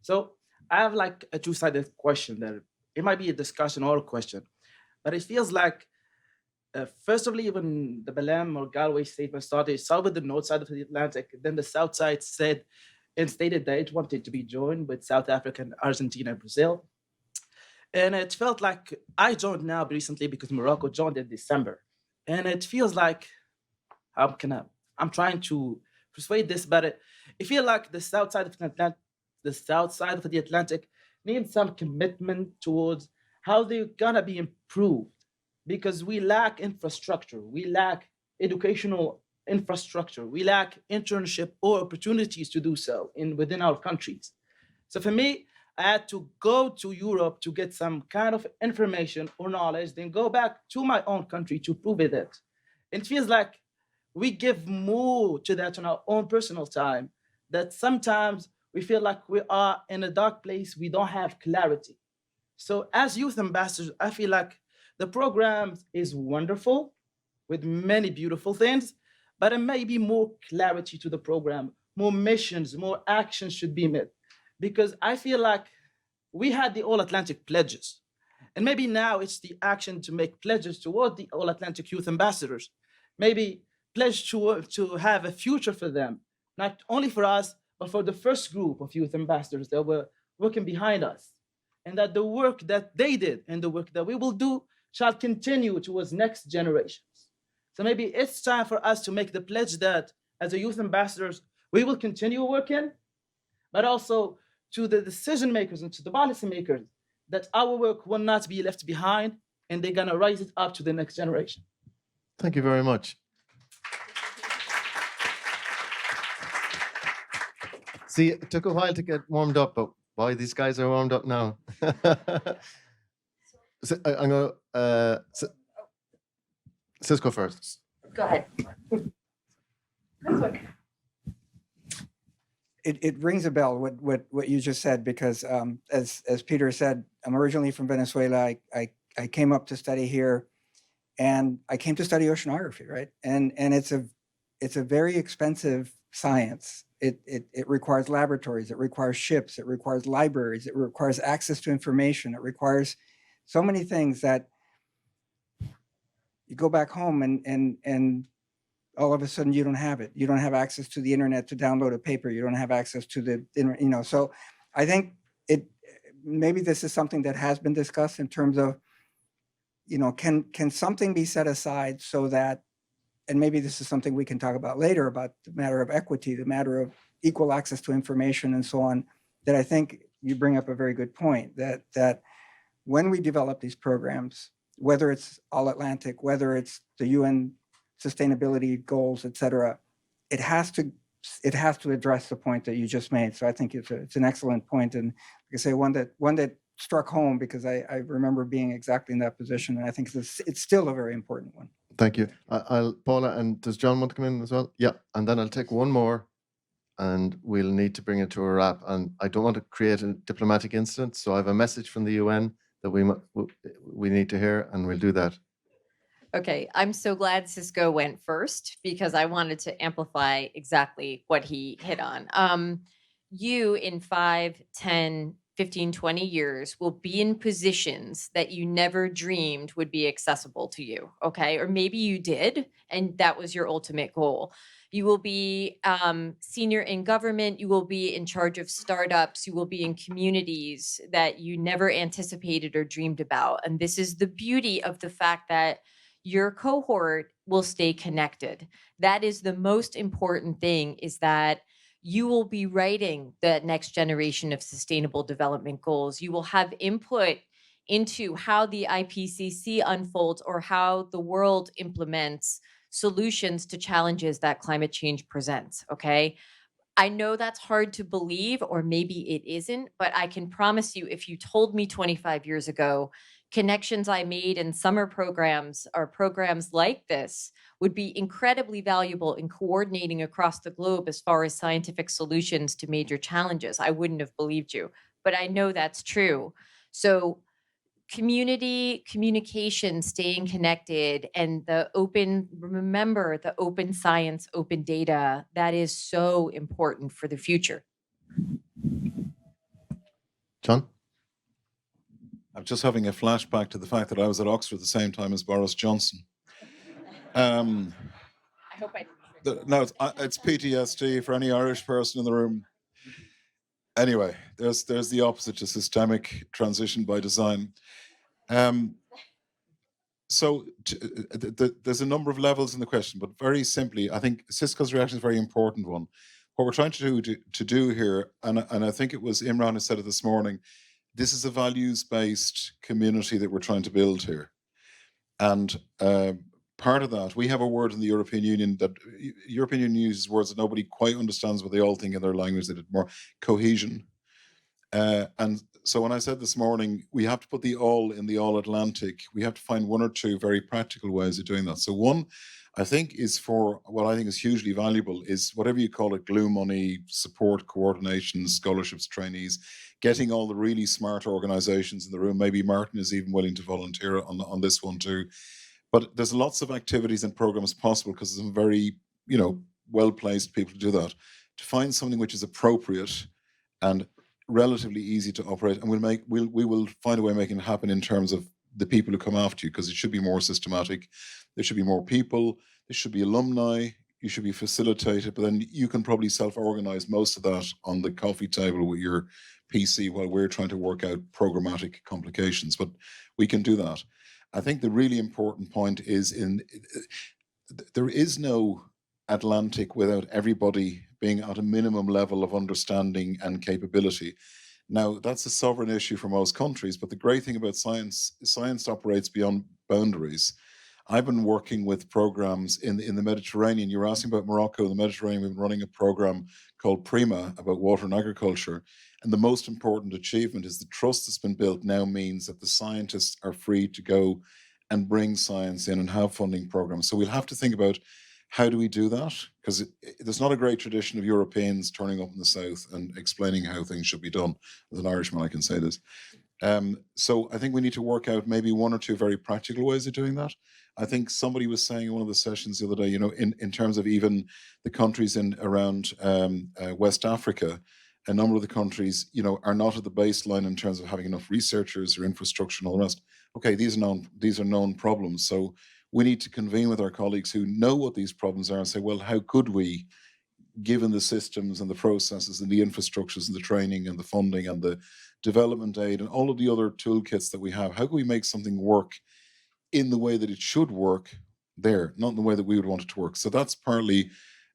So I have like a two-sided question that it might be a discussion or a question, but it feels like, first of all, when the Belém or Galway Statement started, it started with the north side of the Atlantic. Then the south side said and stated that it wanted to be joined with South Africa, Argentina, and Brazil. And it felt like I joined now recently because Morocco joined in December. And it feels like, I'm trying to persuade this, but I feel like the south side of the Atlantic needs some commitment towards how they're gonna be improved, because we lack infrastructure, we lack educational infrastructure, we lack internship or opportunities to do so within our countries. So for me, I had to go to Europe to get some kind of information or knowledge, then go back to my own country to prove it. It feels like we give more to that on our own personal time, that sometimes we feel like we are in a dark place, we don't have clarity. So as youth ambassadors, I feel like the program is wonderful with many beautiful things, but there may be more clarity to the program, more missions, more actions should be made. Because I feel like we had the All Atlantic pledges, and maybe now it's the action to make pledges toward the All Atlantic Youth Ambassadors. Maybe pledge to have a future for them, not only for us, but for the first group of youth ambassadors that were working behind us. And that the work that they did and the work that we will do shall continue towards next generations. So maybe it's time for us to make the pledge that as a youth ambassadors, we will continue working, but also to the decision makers and to the policy makers, that our work will not be left behind and they're gonna rise it up to the next generation. Thank you very much. See, it took a while to get warmed up, but boy, these guys are warmed up now. So, I'm going Cisco first. Go ahead. It rings a bell what you just said, because as Peter said, I'm originally from Venezuela. I came up to study here, and I came to study oceanography, right? And it's a very expensive science. It requires laboratories, it requires ships, it requires libraries, it requires access to information, it requires so many things that you go back home and all of a sudden you don't have it. You don't have access to the internet to download a paper. You don't have access to the internet, so I think maybe this is something that has been discussed in terms of, can something be set aside so that, and maybe this is something we can talk about later, about the matter of equity, the matter of equal access to information and so on, that I think you bring up a very good point, that when we develop these programs, whether it's All Atlantic, whether it's the UN sustainability goals, et cetera, it has to address the point that you just made. So I think it's an excellent point, and like I say, one that struck home, because I remember being exactly in that position, and I think it's still a very important one. Thank you. I'll Paula, and does John want to come in as well? Yeah, and then I'll take one more, and we'll need to bring it to a wrap. And I don't want to create a diplomatic incident, so I have a message from the UN that we need to hear, and we'll do that. Okay, I'm so glad Cisco went first, because I wanted to amplify exactly what he hit on. You in 5, 10, 15, 20 years will be in positions that you never dreamed would be accessible to you, okay? Or maybe you did, and that was your ultimate goal. You will be senior in government, you will be in charge of startups, you will be in communities that you never anticipated or dreamed about. And this is the beauty of the fact that your cohort will stay connected. That is the most important thing, is that you will be writing the next generation of sustainable development goals. You will have input into how the IPCC unfolds or how the world implements solutions to challenges that climate change presents, okay? I know that's hard to believe, or maybe it isn't, but I can promise you, if you told me 25 years ago, connections I made in summer programs or programs like this would be incredibly valuable in coordinating across the globe as far as scientific solutions to major challenges, I wouldn't have believed you, but I know that's true. So community communication, staying connected, and remember the open science, open data, that is so important for the future. John? I'm just having a flashback to the fact that I was at Oxford at the same time as Boris Johnson. I hope I No, it's PTSD for any Irish person in the room. Anyway, there's the opposite to systemic transition by design. So there's a number of levels in the question, but very simply, I think Cisco's reaction is a very important one. What we're trying to do here, and I think it was Imran who said it this morning, this is a values-based community that we're trying to build here. And part of that, we have a word in the European Union that European Union uses words that nobody quite understands what they all think in their language. They did more cohesion. And so when I said this morning, we have to put the all in the all Atlantic, we have to find one or two very practical ways of doing that. So one, I think, is for what I think is hugely valuable is whatever you call it, glue money, support, coordination, scholarships, trainees, getting all the really smart organizations in the room. Maybe Martin is even willing to volunteer on this one too. But there's lots of activities and programs possible because there's some very, well-placed people to do that. To find something which is appropriate and relatively easy to operate, and we will find a way of making it happen in terms of the people who come after you, because it should be more systematic. There should be more people. There should be alumni. You should be facilitated, but then you can probably self-organize most of that on the coffee table with your PC while we're trying to work out programmatic complications. But we can do that. I think the really important point is there is no Atlantic without everybody being at a minimum level of understanding and capability. Now, that's a sovereign issue for most countries, but the great thing about science operates beyond boundaries. I've been working with programs in the Mediterranean. You were asking about Morocco, the Mediterranean. We've been running a program called Prima about water and agriculture. And the most important achievement is the trust that's been built now means that the scientists are free to go and bring science in and have funding programs. So we'll have to think about how do we do that? Because there's not a great tradition of Europeans turning up in the South and explaining how things should be done. As an Irishman, I can say this. So I think we need to work out maybe one or two very practical ways of doing that. I think somebody was saying in one of the sessions the other day, in terms of even the countries in around West Africa, a number of the countries, are not at the baseline in terms of having enough researchers or infrastructure and all the rest. Okay, these are known problems. So we need to convene with our colleagues who know what these problems are and say, well, how could we, given the systems and the processes and the infrastructures and the training and the funding and the development aid and all of the other toolkits that we have, how can we make something work in the way that it should work there, not in the way that we would want it to work? So that's partly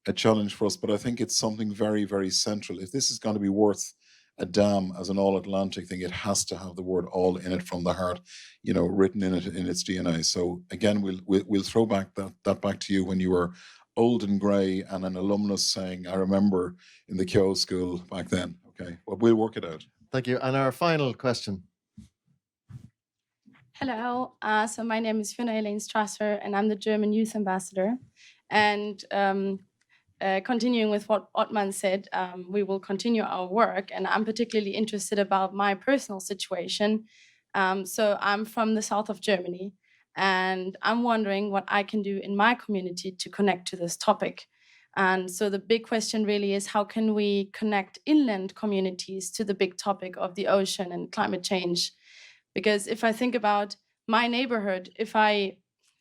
a challenge for us, but I think it's something very, very central. If this is going to be worth a damn as an all-Atlantic thing, it has to have the word all in it from the heart, written in it in its DNA. So again, we'll throw back that back to you when you were old and grey and an alumnus saying, I remember in the Keough school back then. Okay, well, we'll work it out. Thank you. And our final question. Hello, so my name is Fiona Elaine Strasser, and I'm the German Youth Ambassador. And continuing with what Ottman said, we will continue our work, and I'm particularly interested about my personal situation. So I'm from the south of Germany, and I'm wondering what I can do in my community to connect to this topic. And so the big question really is, how can we connect inland communities to the big topic of the ocean and climate change? Because if I think about my neighborhood, if I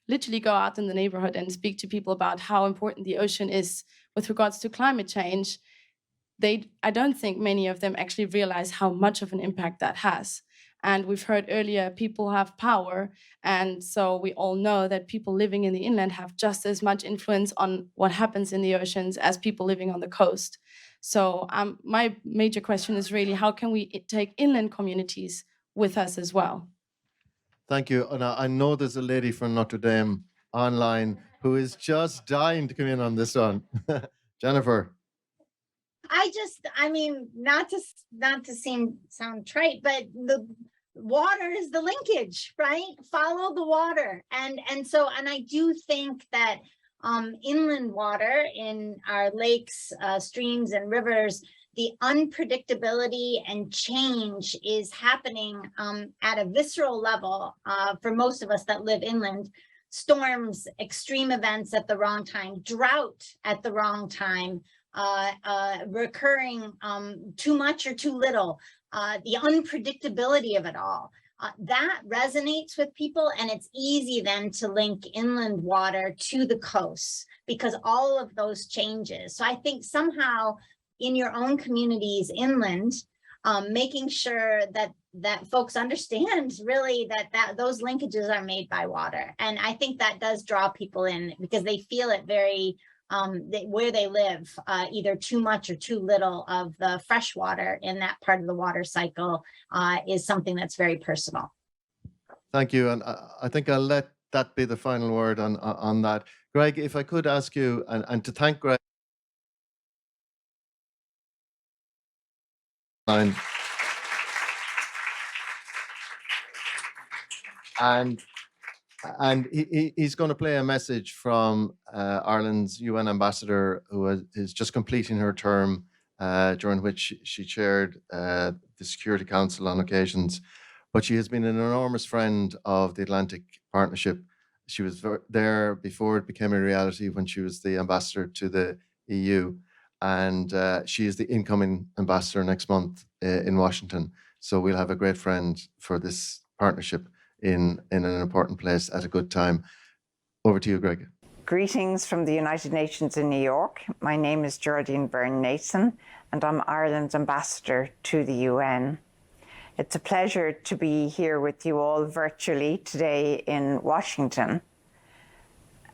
literally go out in the neighborhood and speak to people about how important the ocean is with regards to climate change, I don't think many of them actually realize how much of an impact that has. And we've heard earlier, people have power. And so we all know that people living in the inland have just as much influence on what happens in the oceans as people living on the coast. So my major question is really, how can we take inland communities with us as well? Thank you. And I know there's a lady from Notre Dame online who is just dying to come in on this one. Jennifer. Not to sound trite, but the water is the linkage, right? Follow the water. And I do think that inland water in our lakes, streams, and rivers, the unpredictability and change is happening at a visceral level for most of us that live inland. Storms, extreme events at the wrong time, drought at the wrong time, recurring too much or too little, the unpredictability of it all. That resonates with people, and it's easy then to link inland water to the coast because all of those changes. So I think somehow in your own communities inland, making sure that that folks understand really that those linkages are made by water. And I think that does draw people in because they feel it very where they live, either too much or too little of the fresh water in that part of the water cycle is something that's very personal. Thank you. And I think I'll let that be the final word on that. Greg, if I could ask you, and to thank Greg. And he's going to play a message from Ireland's UN ambassador, who is just completing her term, during which she chaired the Security Council on occasions. But she has been an enormous friend of the Atlantic Partnership. She was there before it became a reality when she was the ambassador to the EU. And she is the incoming ambassador next month in Washington. So we'll have a great friend for this partnership in an important place at a good time. Over to you, Greg. Greetings from the United Nations in New York. My name is Geraldine Byrne-Nason, and I'm Ireland's ambassador to the UN. It's a pleasure to be here with you all virtually today in Washington.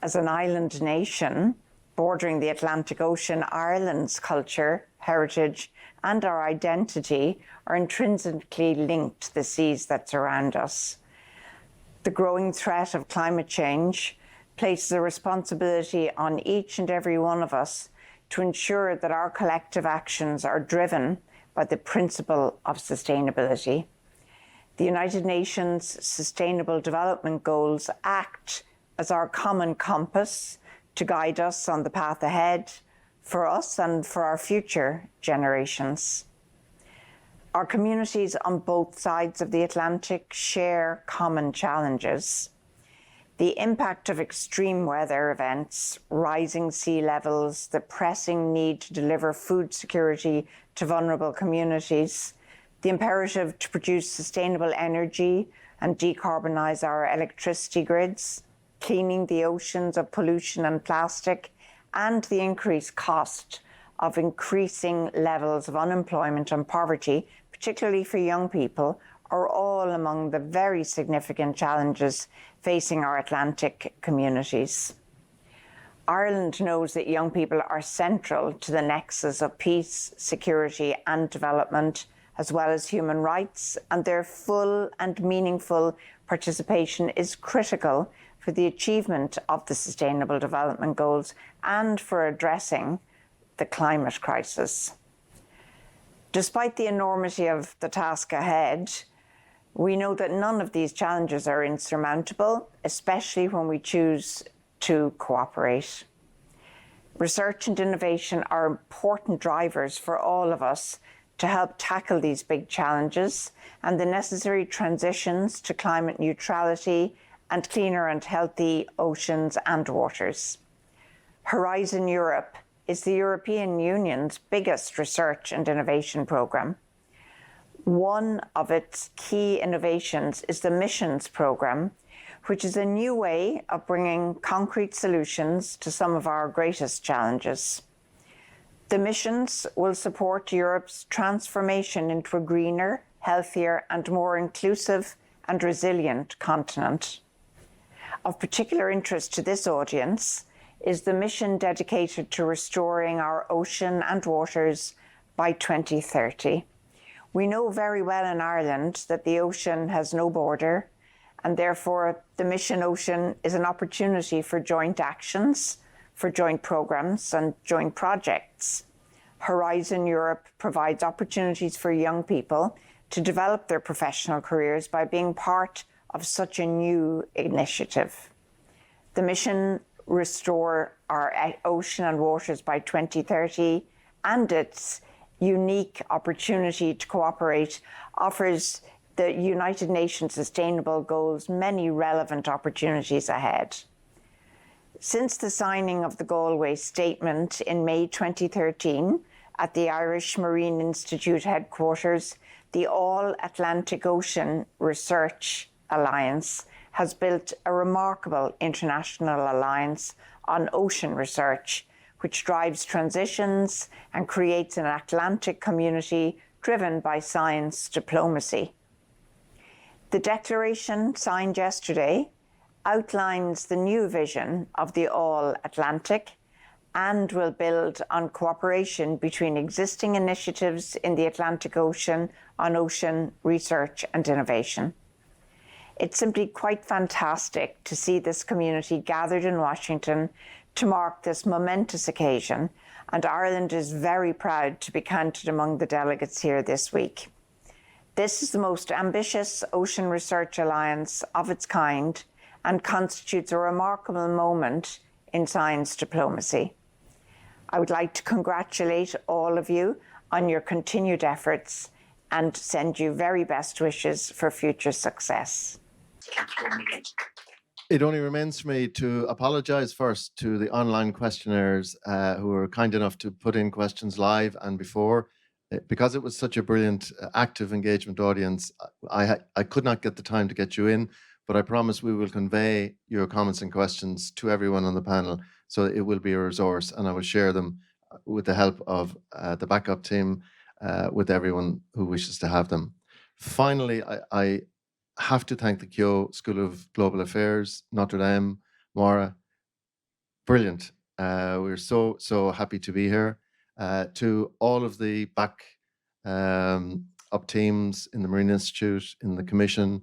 As an island nation bordering the Atlantic Ocean, Ireland's culture, heritage, and our identity are intrinsically linked to the seas that surround us. The growing threat of climate change places a responsibility on each and every one of us to ensure that our collective actions are driven by the principle of sustainability. The United Nations Sustainable Development Goals act as our common compass to guide us on the path ahead for us and for our future generations. Our communities on both sides of the Atlantic share common challenges. The impact of extreme weather events, rising sea levels, the pressing need to deliver food security to vulnerable communities, the imperative to produce sustainable energy and decarbonize our electricity grids, cleaning the oceans of pollution and plastic, and the increased cost of increasing levels of unemployment and poverty, particularly for young people, are all among the very significant challenges facing our Atlantic communities. Ireland knows that young people are central to the nexus of peace, security, and development, as well as human rights, and their full and meaningful participation is critical for the achievement of the Sustainable Development Goals and for addressing the climate crisis. Despite the enormity of the task ahead, we know that none of these challenges are insurmountable, especially when we choose to cooperate. Research and innovation are important drivers for all of us to help tackle these big challenges and the necessary transitions to climate neutrality and cleaner and healthy oceans and waters. Horizon Europe is the European Union's biggest research and innovation programme. One of its key innovations is the Missions programme, which is a new way of bringing concrete solutions to some of our greatest challenges. The missions will support Europe's transformation into a greener, healthier, and more inclusive and resilient continent. Of particular interest to this audience is the mission dedicated to restoring our ocean and waters by 2030. We know very well in Ireland that the ocean has no border, and therefore the Mission Ocean is an opportunity for joint actions, for joint programs and joint projects. Horizon Europe provides opportunities for young people to develop their professional careers by being part of such a new initiative. The mission Restore Our Ocean and Waters by 2030 and its unique opportunity to cooperate offers the United Nations Sustainable Goals many relevant opportunities ahead. Since the signing of the Galway Statement in May 2013 at the Irish Marine Institute headquarters, the All-Atlantic Ocean Research Alliance has built a remarkable international alliance on ocean research, which drives transitions and creates an Atlantic community driven by science diplomacy. The declaration signed yesterday outlines the new vision of the All-Atlantic and will build on cooperation between existing initiatives in the Atlantic Ocean on ocean research and innovation. It's simply quite fantastic to see this community gathered in Washington to mark this momentous occasion, and Ireland is very proud to be counted among the delegates here this week. This is the most ambitious ocean research alliance of its kind and constitutes a remarkable moment in science diplomacy. I would like to congratulate all of you on your continued efforts and send you very best wishes for future success. It only remains for me to apologize first to the online questionnaires who were kind enough to put in questions live and before. Because it was such a brilliant, active engagement audience, I could not get the time to get you in, but I promise we will convey your comments and questions to everyone on the panel, so it will be a resource, and I will share them with the help of the backup team with everyone who wishes to have them. Finally, I have to thank the Keough School of Global Affairs, Notre Dame, Maura. Brilliant. We're so happy to be here. To all of the back up teams in the Marine Institute, in the Commission,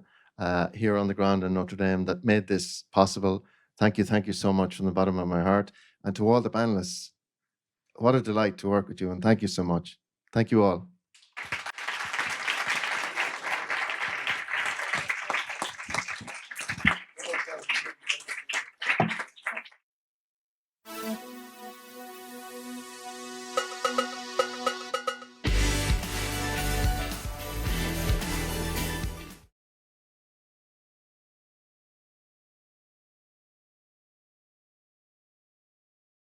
here on the ground in Notre Dame that made this possible. Thank you so much from the bottom of my heart. And to all the panelists, what a delight to work with you, and thank you so much. Thank you all.